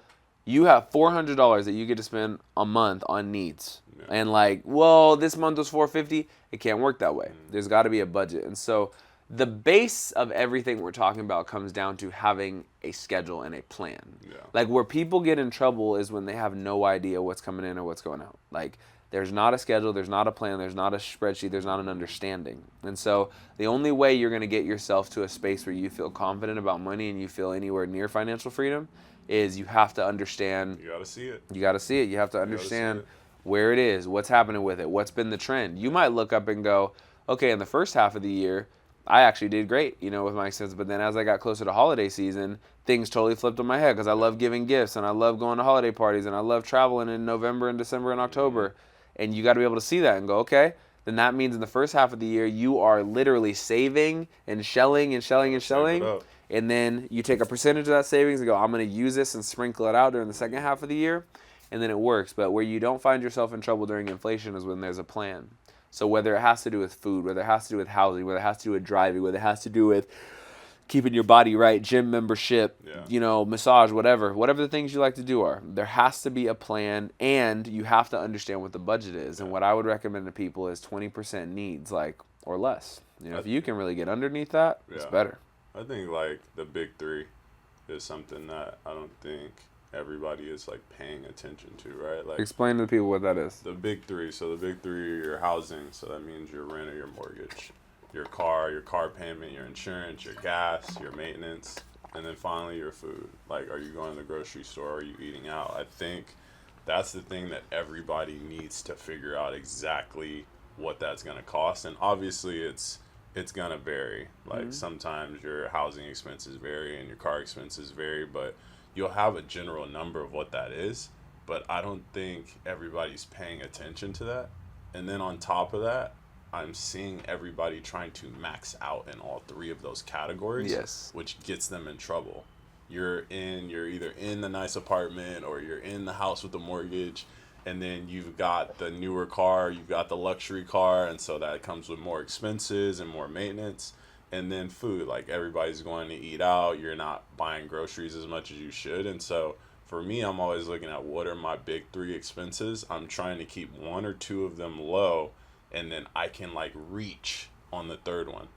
A: you have $400 that you get to spend a month on needs. Yeah. And like, well, this month was $450. It can't work that way. There's got to be a budget. And so the base of everything we're talking about comes down to having a schedule and a plan. Yeah. Like where people get in trouble is when they have no idea what's coming in or what's going out. Like there's not a schedule, there's not a plan, there's not a spreadsheet, there's not an understanding. And so the only way you're going to get yourself to a space where you feel confident about money and you feel anywhere near financial freedom is you have to understand.
B: You got to see it.
A: You got to see it. You have to understand where it is, what's happening with it, what's been the trend. You might look up and go, okay, in the first half of the year, I actually did great, with my expenses. But then as I got closer to holiday season, things totally flipped on my head because I love giving gifts and I love going to holiday parties and I love traveling in November and December and October. And you got to be able to see that and go, okay, then that means in the first half of the year, you are literally saving and shelling and shelling and shelling. And then you take a percentage of that savings and go, I'm going to use this and sprinkle it out during the second half of the year. And then it works. But where you don't find yourself in trouble during inflation is when there's a plan. So whether it has to do with food, whether it has to do with housing, whether it has to do with driving, whether it has to do with keeping your body right, gym membership, massage, whatever the things you like to do are, there has to be a plan and you have to understand what the budget is. And what I would recommend to people is 20% needs, or less. If you can really get underneath that, it's better.
B: I think the big three is something that I don't think everybody is paying attention to, right?
A: Explain to the people what that is.
B: The big three. So the big three are your housing. So that means your rent or your mortgage, your car payment, your insurance, your gas, your maintenance, and then finally your food. Are you going to the grocery store? Are you eating out? I think that's the thing that everybody needs to figure out exactly what that's going to cost. And obviously it's going to vary. Sometimes your housing expenses vary and your car expenses vary, but you'll have a general number of what that is. But I don't think everybody's paying attention to that. And then on top of that, I'm seeing everybody trying to max out in all three of those categories, which gets them in trouble. You're either in the nice apartment or you're in the house with the mortgage, and then you've got the newer car, you've got the luxury car, and so that comes with more expenses and more maintenance. And then food, everybody's going to eat out, you're not buying groceries as much as you should. And so for me, I'm always looking at what are my big three expenses. I'm trying to keep one or two of them low, and then I can reach on the third one.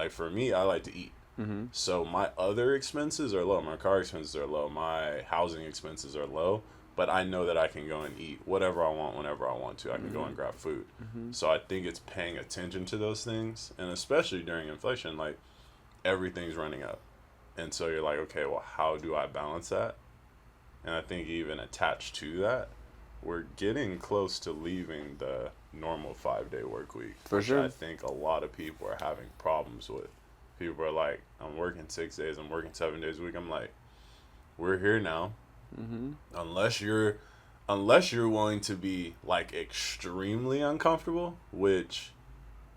B: For me, I like to eat. Mm-hmm. So my other expenses are low. My car expenses are low. My housing expenses are low. But I know that I can go and eat whatever I want whenever I want to. I can go and grab food. Mm-hmm. So I think it's paying attention to those things. And especially during inflation, everything's running up. And so you're okay, well, how do I balance that? And I think even attached to that, we're getting close to leaving the normal 5-day work week.
A: For sure.
B: I think a lot of people are having problems with. People are I'm working 6 days, I'm working 7 days a week. I'm we're here now. Mm-hmm. Unless you're willing to be extremely uncomfortable, which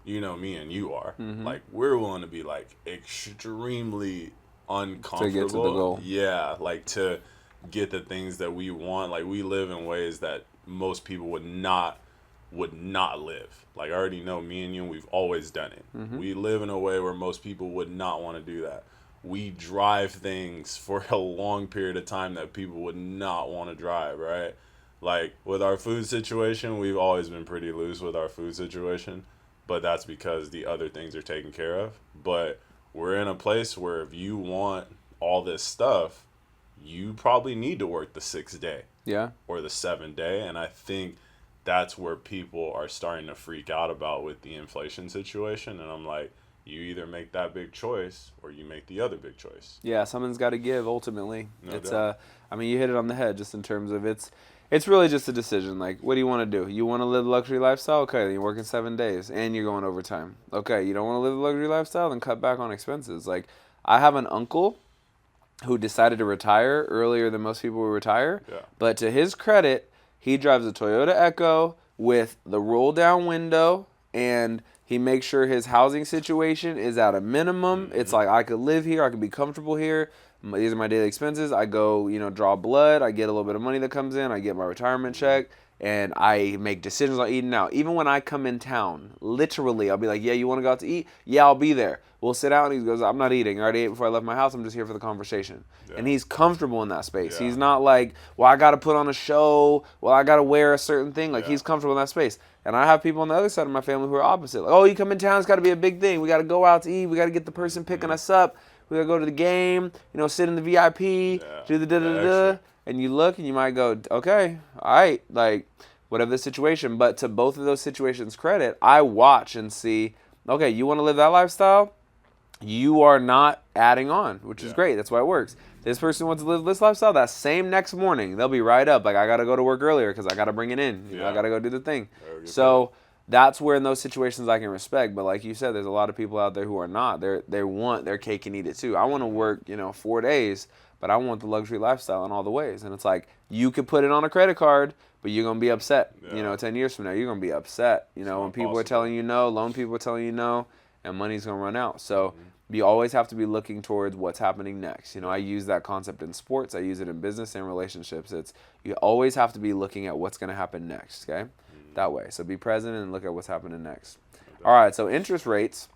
B: me and you are. Mm-hmm. We're willing to be extremely uncomfortable
A: to get to the goal.
B: Yeah, to get the things that we want. We live in ways that most people would not live. I already know me and you, we've always done it. Mm-hmm. We live in a way where most people would not want to do that. We drive things for a long period of time that people would not want to drive, right? With our food situation, we've always been pretty loose with our food situation, but that's because the other things are taken care of. But we're in a place where if you want all this stuff, you probably need to work the 6th day.
A: Yeah.
B: Or the 7th day, and I think that's where people are starting to freak out about with the inflation situation. And I'm you either make that big choice or you make the other big choice.
A: Yeah, someone's got to give ultimately. You hit it on the head just in terms of it's It's really just a decision. Like, what do you want to do? You want to live the luxury lifestyle? Okay, then you're working 7 days and you're going overtime. Okay, you don't want to live the luxury lifestyle? Then cut back on expenses. Like, I have an uncle who decided to retire earlier than most people would retire.
B: Yeah.
A: But to his credit, he drives a Toyota Echo with the roll down window, and he makes sure his housing situation is at a minimum.
B: Mm-hmm.
A: It's like, I could live here, I could be comfortable here. These are my daily expenses. I go, draw blood. I get a little bit of money that comes in. I get my retirement check, and I make decisions on eating out. Even when I come in town, literally, I'll be like, yeah, you want to go out to eat? Yeah, I'll be there. We'll sit out, and he goes, I'm not eating. I already ate before I left my house. I'm just here for the conversation.
B: Yeah.
A: And he's comfortable in that space.
B: Yeah.
A: He's not like, well, I got to put on a show. Well, I got to wear a certain thing. Like,
B: Yeah.
A: he's comfortable in that space. And I have people on the other side of my family who are opposite. Like, oh, you come in town, it's got to be a big thing. We got to go out to eat. We got to get the person picking us up. We got to go to the game, sit in the VIP, do the da-da-da-da. And you look and you might go, okay, all right, like, whatever the situation. But to both of those situations' credit, I watch and see, okay, you want to live that lifestyle? You are not adding on, which is great. That's why it works. This person wants to live this lifestyle. That same next morning, they'll be right up. Like, I got to go to work earlier because I got to bring it in. I got to go do the thing. So that's where in those situations I can respect. But like you said, there's a lot of people out there who are not. They want their cake and eat it too. I want to work, 4 days, but I want the luxury lifestyle in all the ways. And it's like, you could put it on a credit card, but you're going to be upset. 10 years from now, you're going to be upset. When people are telling you no, loan people are telling you no, and money's going to run out. So you always have to be looking towards what's happening next. I use that concept in sports. I use it in business and relationships. You always have to be looking at what's going to happen next, okay? That way. So be present and look at what's happening next. All right, so interest rates,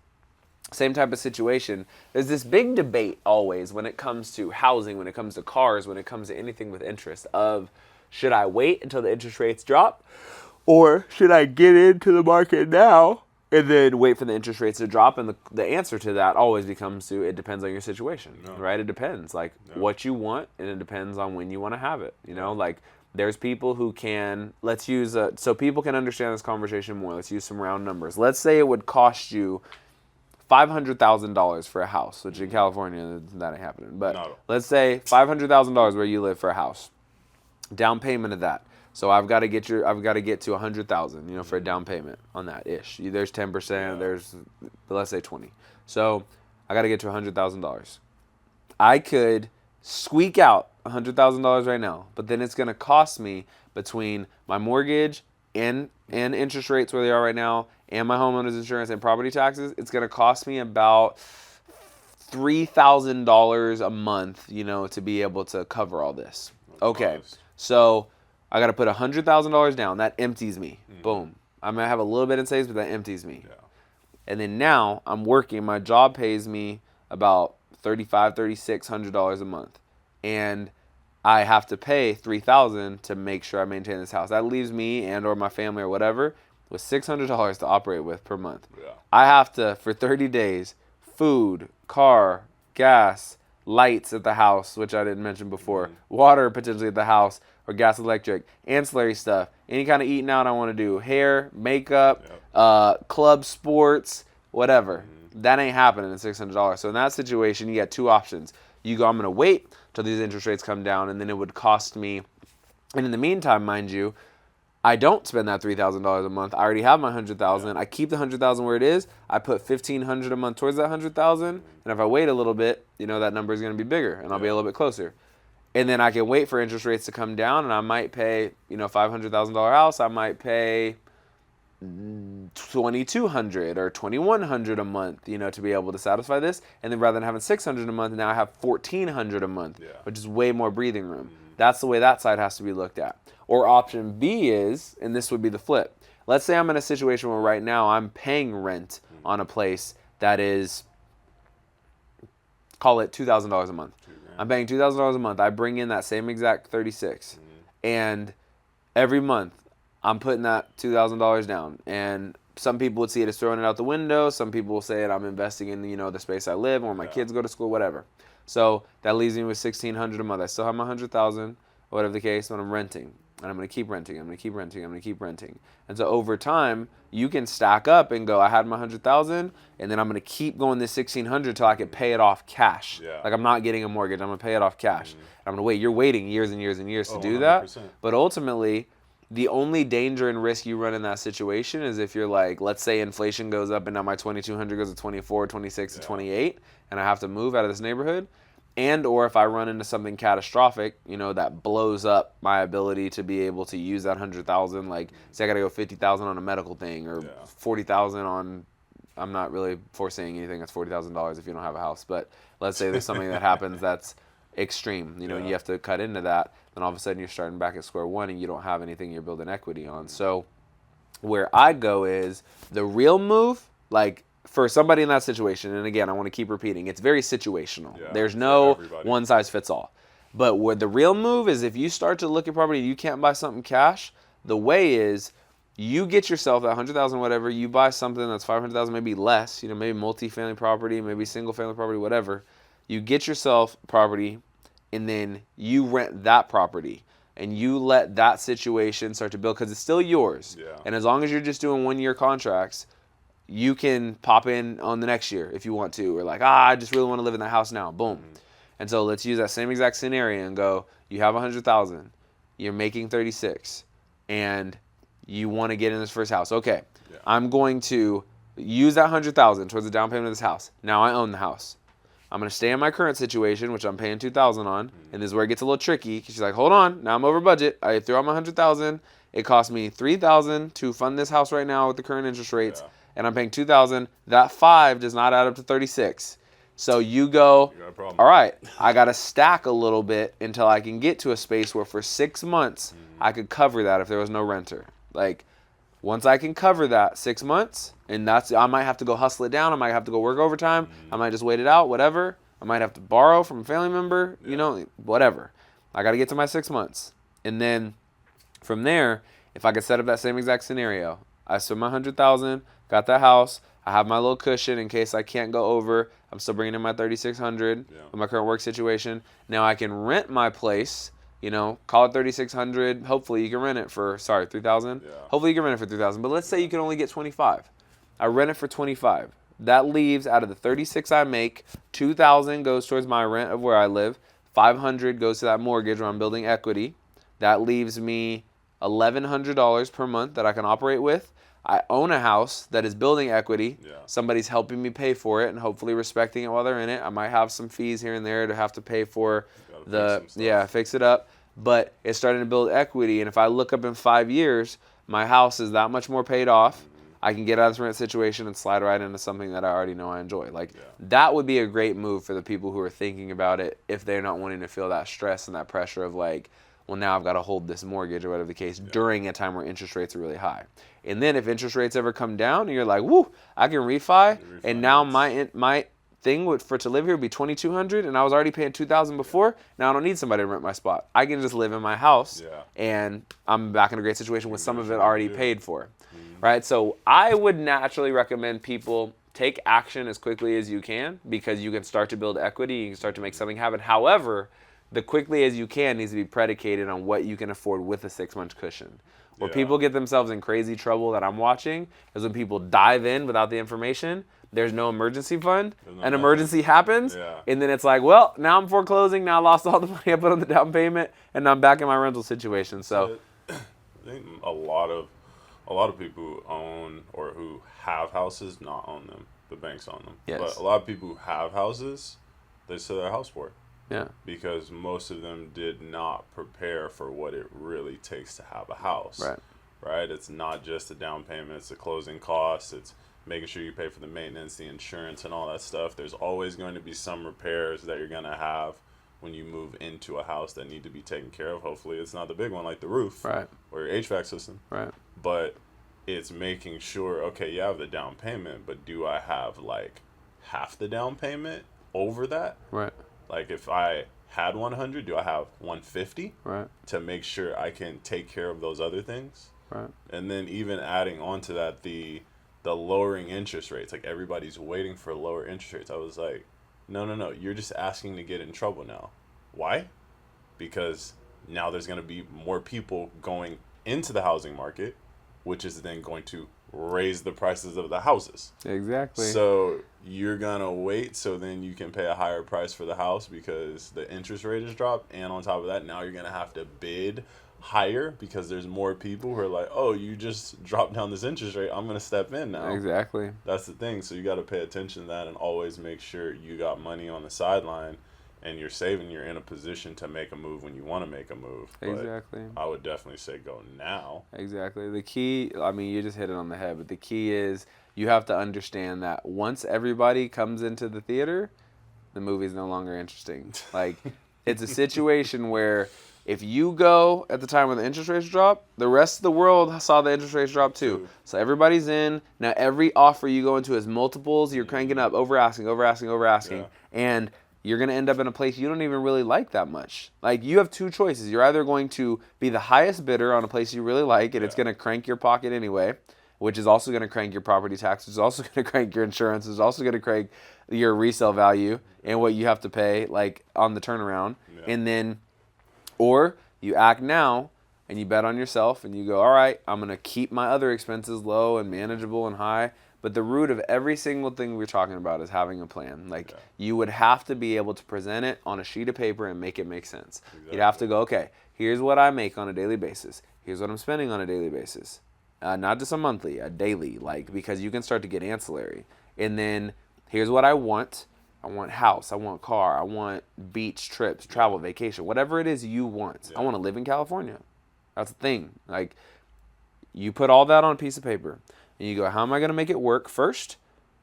A: same type of situation. There's this big debate always when it comes to housing, when it comes to cars, when it comes to anything with interest of, should I wait until the interest rates drop, or should I get into the market now and then wait for the interest rates to drop? And the answer to that always becomes it depends on your situation, right? It depends, like what you want, and it depends on when you want to have it. Like, there's people who can, let's use, so people can understand this conversation more. Let's use some round numbers. Let's say it would cost you $500,000 for a house, which in California, that ain't happening. But let's say $500,000 where you live for a house. Down payment of that. So I've got to get to $100,000, for a down payment on that ish. There's 10%. There's, let's say 20. So I got to get to $100,000. I could squeak out $100,000 right now, but then it's going to cost me between my mortgage and interest rates where they are right now, and my homeowner's insurance and property taxes. It's going to cost me about $3,000 a month, to be able to cover all this. Okay, so I got to put $100,000 down. That empties me. Boom. I might have a little bit in savings, but that empties me. Yeah. And then now I'm working. My job pays me about $3,600 a month, and I have to pay $3,000 to make sure I maintain this house. That leaves me and or my family or whatever with $600 to operate with per month. Yeah. I have to, for 30 days, food, car, gas, lights at the house, which I didn't mention before, water potentially at the house, or gas, electric, ancillary stuff, any kind of eating out I want to do, hair, makeup, club sports, whatever. That ain't happening at $600. So in that situation, you got two options. You go, I'm going to wait till these interest rates come down, and then it would cost me. And in the meantime, mind you, I don't spend that $3,000 a month. I already have my $100,000. I keep the $100,000 where it is. I put $1,500 a month towards that $100,000. And if I wait a little bit, that number is going to be bigger, and I'll be a little bit closer. And then I can wait for interest rates to come down, and I might pay, $500,000 house. I might pay $2,200 or $2,100 a month, to be able to satisfy this. And then rather than having $600 a month, now I have $1,400 a month, which is way more breathing room. That's the way that side has to be looked at. Or option B is, and this would be the flip. Let's say I'm in a situation where right now I'm paying rent on a place that is, call it $2,000 a month. I'm paying $2,000 a month. I bring in that same exact 36, and every month I'm putting that $2,000 down. And some people would see it as throwing it out the window. Some people will say I'm investing in the space I live, or my kids go to school, whatever. So that leaves me with $1,600 a month. I still have my $100,000, whatever the case, when I'm renting. And I'm going to keep renting. I'm going to keep renting. I'm going to keep renting. And so over time, you can stack up and go, I had my 100,000, and then I'm going to keep going this 1,600 till I can pay it off cash.
B: Yeah.
A: Like I'm not getting a mortgage. I'm going to pay it off cash. I'm going to wait. You're waiting years and years and years to do that.
B: 100%.
A: But ultimately, the only danger and risk you run in that situation is if you're like, let's say inflation goes up and now my 2,200 goes to 24, 26 to 28, and I have to move out of this neighborhood. And or if I run into something catastrophic, that blows up my ability to be able to use that 100,000. Like, say I got to go 50,000 on a medical thing or 40,000 on. I'm not really foreseeing anything that's $40,000 if you don't have a house. But let's say there's something that happens that's extreme. And you have to cut into that. Then all of a sudden you're starting back at square one and you don't have anything you're building equity on. So where I go is the real move, like, for somebody in that situation, and again, I want to keep repeating, it's very situational.
B: Yeah,
A: There's no
B: everybody.
A: one size fits all. But where the real move is, if you start to look at property and you can't buy something cash, the way is you get yourself that 100,000, whatever, you buy something that's 500,000, maybe less, maybe multifamily property, maybe single family property, whatever. You get yourself property, and then you rent that property. And you let that situation start to build because it's still yours.
B: Yeah.
A: And as long as you're just doing 1-year contracts, you can pop in on the next year if you want to. Or like, I just really want to live in that house now. Boom. And so let's use that same exact scenario and go, you have 100,000, you're making 36, and you want to get in this first house. Okay, I'm going to use that 100,000 towards the down payment of this house. Now I own the house. I'm going to stay in my current situation, which I'm paying 2,000 on, and this is where it gets a little tricky because she's like, hold on, now I'm over budget. I threw out my 100,000. It cost me 3,000 to fund this house right now with the current interest rates.
B: Yeah.
A: And I'm paying 2,000. That 5 does not add up to 36. So you go, all right, I got to stack a little bit until I can get to a space where for 6 months I could cover that if there was no renter. Like, once I can cover that 6 months, and I might have to go hustle it down. I might have to go work overtime. I might just wait it out, whatever. I might have to borrow from a family member, whatever. I got to get to my 6 months. And then from there, if I could set up that same exact scenario, I spend my 100,000, got that house, I have my little cushion in case I can't go over. I'm still bringing in my 3,600 with my current work situation. Now I can rent my place, call it 3,600. Hopefully you can rent it for, 3,000.
B: Yeah.
A: Hopefully you can rent it for 3,000. But let's say you can only get 25. I rent it for 25. That leaves, out of the 36 I make, 2,000 goes towards my rent of where I live. 500 goes to that mortgage where I'm building equity. That leaves me $1,100 per month that I can operate with. I own a house that is building equity.
B: Yeah.
A: Somebody's helping me pay for it and hopefully respecting it while they're in it. I might have some fees here and there to have to pay for fix it up. But it's starting to build equity. And if I look up in 5 years, my house is that much more paid off. I can get out of this rent situation and slide right into something that I already know I enjoy. That would be a great move for the people who are thinking about it if they're not wanting to feel that stress and that pressure of like, well, now I've got to hold this mortgage or whatever the case during a time where interest rates are really high. And then if interest rates ever come down and you're like, woo, I can refi, and now my thing for to live here would be $2,200, and I was already paying $2,000 before. Now I don't need somebody to rent my spot. I can just live in my house, and I'm back in a great situation with some of it already paid for, right? So I would naturally recommend people take action as quickly as you can because you can start to build equity. You can start to make something happen. However, the quickly as you can needs to be predicated on what you can afford with a 6-month cushion. Where people get themselves in crazy trouble that I'm watching is when people dive in without the information. There's no emergency fund. An emergency happens, and then it's like, well, now I'm foreclosing. Now I lost all the money I put on the down payment, and now I'm back in my rental situation. So,
B: I think a lot of people who own or who have houses not own them. The banks own them.
A: Yes.
B: But a lot of people who have houses, they sell their house for it.
A: Yeah.
B: Because most of them did not prepare for what it really takes to have a house.
A: Right.
B: Right? It's not just the down payment, it's the closing costs, it's making sure you pay for the maintenance, the insurance, and all that stuff. There's always going to be some repairs that you're going to have when you move into a house that need to be taken care of. Hopefully it's not the big one like the roof or your HVAC system.
A: Right.
B: But it's making sure, okay, you have the down payment, but do I have like half the down payment over that?
A: Right.
B: Like if I had 100, do I have 150?
A: Right.
B: To make sure I can take care of those other things.
A: Right.
B: And then even adding on to that, the lowering interest rates. Like everybody's waiting for lower interest rates. I was like, no. You're just asking to get in trouble now. Why? Because now there's going to be more people going into the housing market, which is then going to raise the prices of the houses.
A: Exactly.
B: So you're going to wait so then you can pay a higher price for the house because the interest rate has dropped. And on top of that, now you're going to have to bid higher because there's more people who are like, oh, you just dropped down this interest rate, I'm going to step in now.
A: Exactly.
B: That's the thing. So you got to pay attention to that and always make sure you got money on the sideline and you're saving. You're in a position to make a move when you want to make a move. But
A: Exactly.
B: I would definitely say go now.
A: Exactly. The key, I mean, you just hit it on the head, but the key is you have to understand that once everybody comes into the theater, the movie's no longer interesting. Like, it's a situation where if you go at the time when the interest rates drop, the rest of the world saw the interest rates drop too. So everybody's in. Now every offer you go into is multiples. You're cranking up, over asking.
B: Yeah.
A: And you're going to end up in a place you don't even really like that much. Like, you have two choices. You're either going to be the highest bidder on a place you really like, and it's going to crank your pocket anyway, which is also going to crank your property tax, which is also going to crank your insurance, which is also going to crank your resale value and what you have to pay, like, on the turnaround.
B: Yeah.
A: And then, or you act now and you bet on yourself and you go, all right, I'm going to keep my other expenses low and manageable and high. But the root of every single thing we're talking about is having a plan. Like, you would have to be able to present it on a sheet of paper and make it make sense.
B: Exactly.
A: You'd have to go, okay, here's what I make on a daily basis. Here's what I'm spending on a daily basis. Not just a monthly, a daily, like, because you can start to get ancillary. And then here's what I want. I want house, I want car, I want beach trips, travel, vacation, whatever it is you want. I want to live in California. That's the thing. Like, you put all that on a piece of paper and you go, how am I going to make it work first?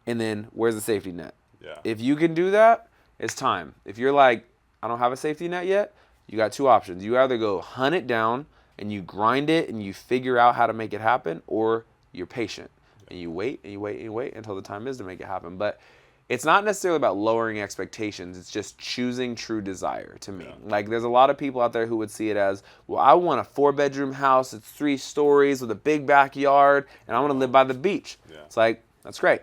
A: And then where's the safety net?
B: Yeah.
A: If you can do that, it's time. If you're like, I don't have a safety net yet, you got two options. You either go hunt it down and you grind it and you figure out how to make it happen, or you're patient and you wait and you wait and you wait until the time is to make it happen. But it's not necessarily about lowering expectations. It's just choosing true desire to me.
B: Yeah.
A: Like, there's a lot of people out there who would see it as, well, I want a 4-bedroom house. It's 3 stories with a big backyard, and I want to live by the beach.
B: Yeah.
A: It's like, that's great.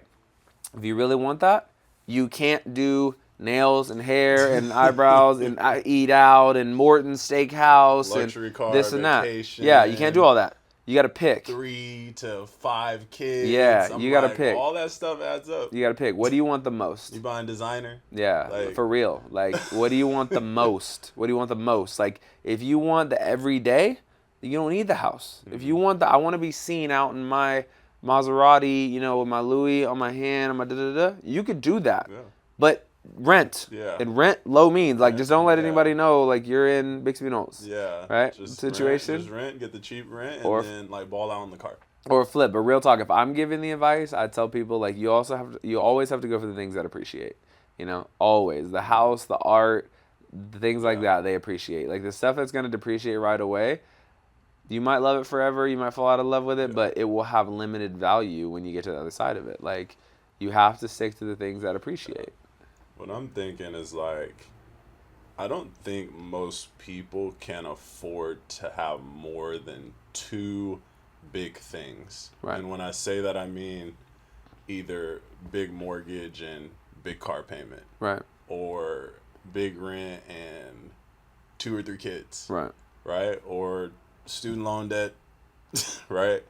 A: If you really want that, you can't do nails and hair and eyebrows and eat out and Morton's Steakhouse
B: Luxury
A: and
B: car,
A: this and that.
B: vacation.
A: Yeah, you can't do all that. You got to pick.
B: 3 to 5 kids.
A: Yeah, you got to pick.
B: All that stuff adds up.
A: You got to pick. What do you want the most?
B: You buying designer?
A: Yeah,
B: Like,
A: for real. Like, what do you want the most? What do you want the most? Like, if you want the everyday, you don't need the house. If you want I want to be seen out in my Maserati, you know, with my Louis on my hand and my da-da-da, you could do that.
B: Yeah.
A: But rent.
B: Yeah.
A: And rent low means. Like,
B: Rent,
A: just don't let
B: yeah.
A: anybody know, like, you're in Bixby Knolls.
B: Yeah.
A: Right?
B: Just
A: Situation.
B: Rent, just rent, get the cheap rent, and
A: Or-
B: then, like, ball out on the car.
A: Or flip. But real talk, if I'm giving the advice, I tell people, like, you always have to go for the things that appreciate. You know, always. The house, the art, the things like that, they appreciate. Like, the stuff that's going to depreciate right away, you might love it forever, you might fall out of love with it, but it will have limited value when you get to the other side of it. Like, you have to stick to the things that appreciate.
B: What I'm thinking is, like, I don't think most people can afford to have more than 2 big things.
A: Right.
B: And when I say that, I mean either big mortgage and big car payment,
A: Right.
B: or big rent and 2 or 3 kids,
A: Right.
B: right? Or student loan debt, right?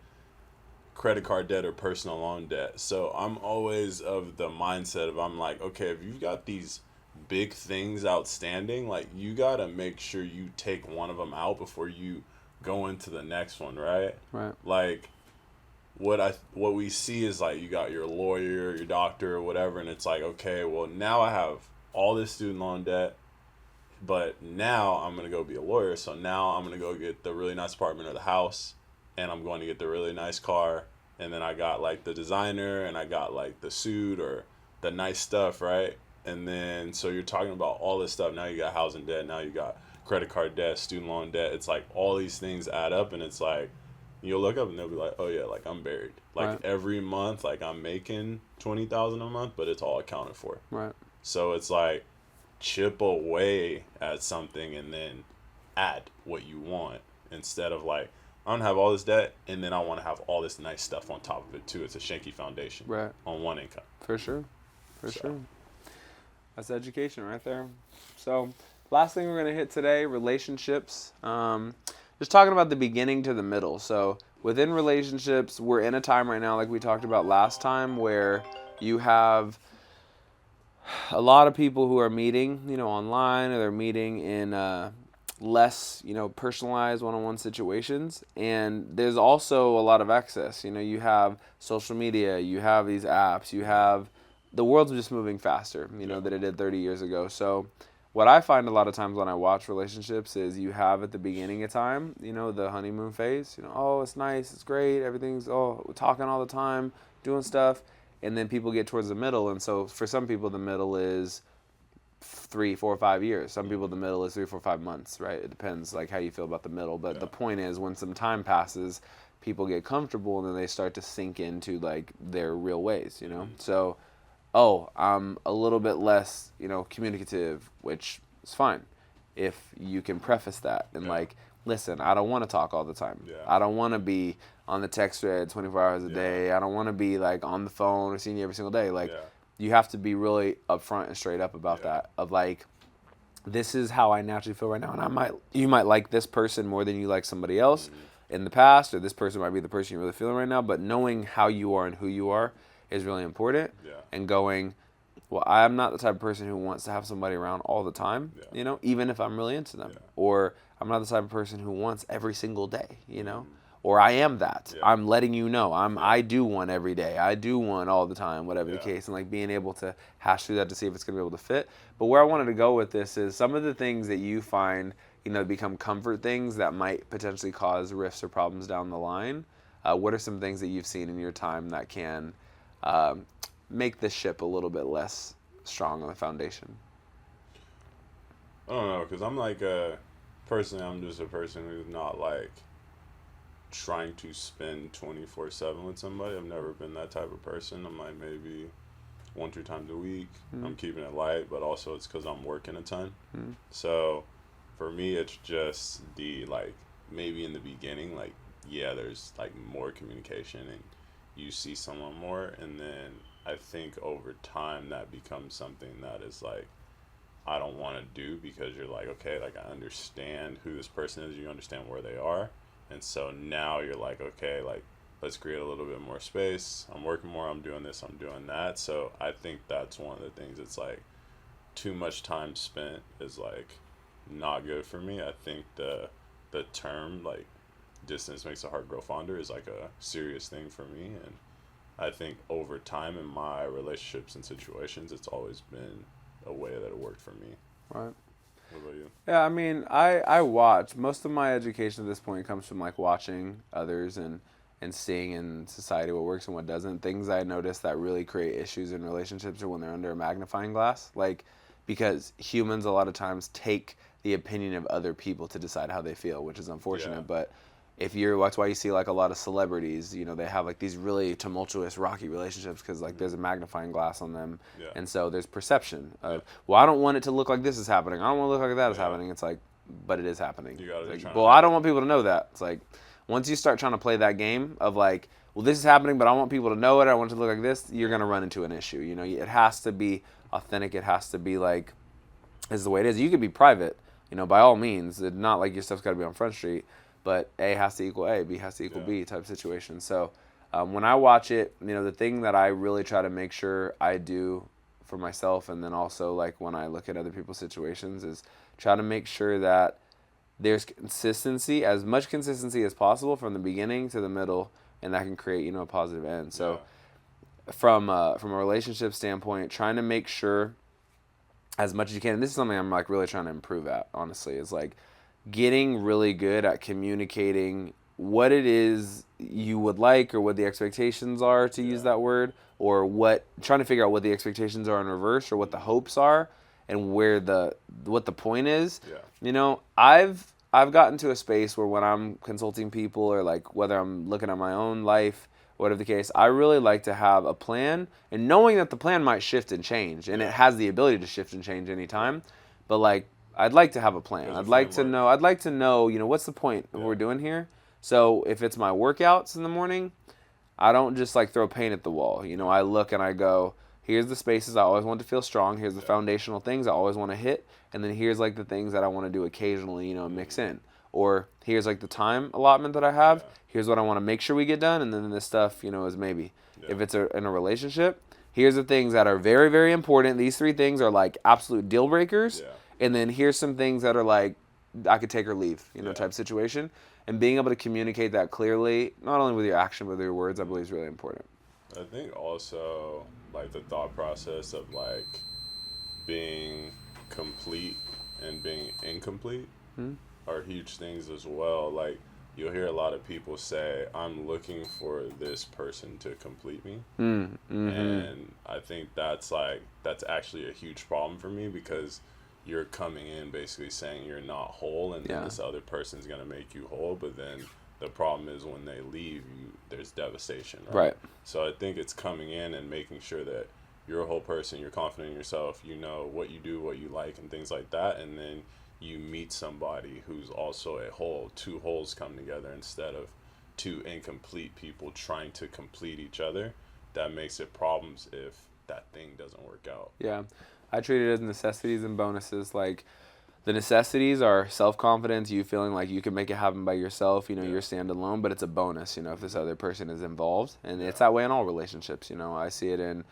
B: Credit card debt or personal loan debt. So I'm always of the mindset of, I'm like, okay, if you've got these big things outstanding, like, you got to make sure you take one of them out before you go into the next one, right?
A: Right.
B: Like, what we see is, like, you got your lawyer, your doctor, or whatever, and it's like, okay, well, now I have all this student loan debt, but now I'm going to go be a lawyer, so now I'm going to go get the really nice apartment or the house, and I'm going to get the really nice car, and then I got, like, the designer, and I got, like, the suit or the nice stuff, right? And then, so you're talking about all this stuff. Now you got housing debt, now you got credit card debt, student loan debt. It's like all these things add up, and it's like, you'll look up and they'll be like, oh yeah, like, I'm buried. Like,
A: Right.
B: every month, like, I'm making $20,000 a month, but it's all accounted for.
A: Right.
B: So it's like, chip away at something and then add what you want, instead of like, I don't have all this debt and then I want to have all this nice stuff on top of it too. It's a shaky foundation
A: Right.
B: on one income.
A: For sure. For sure. That's education right there. So, last thing we're going to hit today, relationships. Just talking about the beginning to the middle. So within relationships, we're in a time right now, like we talked about last time, where you have a lot of people who are meeting, online, or they're meeting in less, personalized one-on-one situations. And there's also a lot of excess. You have social media, you have these apps, you have the world's just moving faster, than it did 30 years ago. So what I find a lot of times when I watch relationships is you have at the beginning of time, the honeymoon phase, oh, it's nice, it's great, everything's, we're talking all the time, doing stuff. And then people get towards the middle. And so for some people, the middle is 3, 4, 5 years. Some people, the middle is 3, 4, 5 months, right? It depends like how you feel about the middle. But the point is, when some time passes, people get comfortable and then they start to sink into like their real ways, So, I'm a little bit less, communicative, which is fine if you can preface that and like, listen, I don't want to talk all the time.
B: Yeah.
A: I don't want to be on the text thread 24 hours a day. I don't want to be like on the phone or seeing you every single day. Like, you have to be really upfront and straight up about that. Of like, this is how I naturally feel right now, and you might like this person more than you like somebody else in the past, or this person might be the person you're really feeling right now. But knowing how you are and who you are is really important. And going, well, I'm not the type of person who wants to have somebody around all the time, even if I'm really into them. Or I'm not the type of person who wants every single day, Or I am that. I'm letting you know. I do one every day. I do one all the time, whatever the case. And like being able to hash through that to see if it's going to be able to fit. But where I wanted to go with this is some of the things that you find, become comfort things that might potentially cause rifts or problems down the line. What are some things that you've seen in your time that can make the ship a little bit less strong on the foundation?
B: I don't know, because I'm like personally, I'm just a person who's not like trying to spend 24/7 with somebody. I've never been that type of person. I'm like maybe 1, 2 times a week. I'm keeping it light, but also it's because I'm working a ton. So for me, it's just the like maybe in the beginning, like there's like more communication and you see someone more, and then I think over time that becomes something that is like I don't want to do, because you're like, okay, like I understand who this person is, you understand where they are. And so now you're like, okay, like let's create a little bit more space. I'm working more, I'm doing this, I'm doing that. So I think that's one of the things. It's like too much time spent is like not good for me. I think the term like distance makes the heart grow fonder is like a serious thing for me. And I think over time in my relationships and situations, it's always been a way that it worked for me.
A: Right.
B: What about you?
A: Yeah, I mean, I watch. Most of my education at this point comes from like watching others and seeing in society what works and what doesn't. Things I notice that really create issues in relationships are when they're under a magnifying glass. Like, because humans a lot of times take the opinion of other people to decide how they feel, which is unfortunate. But that's why you see like a lot of celebrities, they have like these really tumultuous, rocky relationships because like there's a magnifying glass on them. And so there's perception of, well, I don't want it to look like this is happening. I don't want to look like that is happening. It's like, but it is happening. Like, well, I don't want people to know that. It's like, once you start trying to play that game of like, well, this is happening, but I want people to know it, I want it to look like this, you're going to run into an issue. It has to be authentic. It has to be like, this is the way it is. You could be private, by all means. It's not like your stuff's got to be on Front Street. But A has to equal A, B has to equal B type situation. So when I watch it, the thing that I really try to make sure I do for myself, and then also like when I look at other people's situations, is try to make sure that there's consistency, as much consistency as possible from the beginning to the middle, and that can create, a positive end. So from a relationship standpoint, trying to make sure as much as you can, and this is something I'm like really trying to improve at, honestly, is like getting really good at communicating what it is you would like, or what the expectations are, to use that word, or trying to figure out what the expectations are in reverse, or what the hopes are, and what the point is. I've gotten to a space where when I'm consulting people, or like whether I'm looking at my own life, whatever the case, I really like to have a plan, and knowing that the plan might shift and change, and it has the ability to shift and change anytime, but like I'd like to have a plan. I'd like to know, what's the point of what we're doing here? So if it's my workouts in the morning, I don't just like throw paint at the wall. I look and I go, here's the spaces I always want to feel strong. Here's the
B: Yeah.
A: foundational things I always want to hit. And then here's like the things that I want to do occasionally, you know, mix in. Or here's like the time allotment that I have.
B: Yeah.
A: Here's what I want to make sure we get done. And then this stuff, you know, is maybe.
B: Yeah.
A: If it's in a relationship, here's the things that are very, very important. These 3 things are like absolute deal breakers.
B: Yeah.
A: And then here's some things that are like, I could take or leave, you know,
B: Yeah.
A: type situation. And being able to communicate that clearly, not only with your action, but with your words, I believe is really important.
B: I think also like the thought process of like being complete and being incomplete are huge things as well. Like you'll hear a lot of people say, I'm looking for this person to complete me. And I think that's actually a huge problem for me, because you're coming in basically saying you're not whole, and then this other person's going to make you whole. But then the problem is when they leave, there's devastation, right? So I think it's coming in and making sure that you're a whole person, you're confident in yourself, you know what you do, what you like, and things like that. And then you meet somebody who's also a whole. 2 wholes come together instead of 2 incomplete people trying to complete each other. That makes it problems if that thing doesn't work out.
A: Yeah. I treat it as necessities and bonuses. Like, the necessities are self-confidence, you feeling like you can make it happen by yourself, you know, you're standalone, but it's a bonus, you know, if this other person is involved. And it's that way in all relationships, you know. I see it in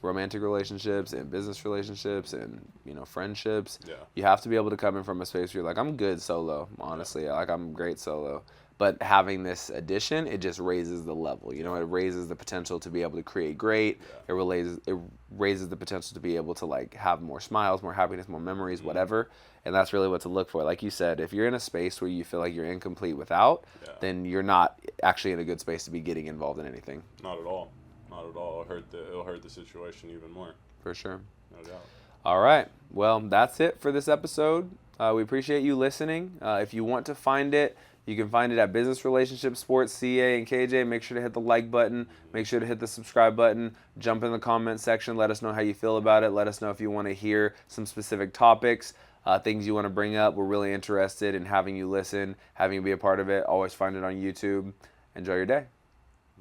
A: romantic relationships and business relationships and, you know, friendships. You have to be able to come in from a space where you're like, I'm good solo, honestly. Like, I'm great solo. But having this addition, it just raises the level. You know, it raises the potential to be able to create great. It raises the potential to be able to like have more smiles, more happiness, more memories, whatever. And that's really what to look for. Like you said, if you're in a space where you feel like you're incomplete without, then you're not actually in a good space to be getting involved in anything.
B: Not at all. Not at all. It'll hurt the situation even more.
A: For sure.
B: No doubt.
A: All right. Well, that's it for this episode. We appreciate you listening. If you want to find it, you can find it at Business Relationships Sports, CA and KJ. Make sure to hit the like button. Make sure to hit the subscribe button. Jump in the comment section. Let us know how you feel about it. Let us know if you want to hear some specific topics, things you want to bring up. We're really interested in having you listen, having you be a part of it. Always find it on YouTube. Enjoy your day.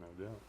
B: No doubt.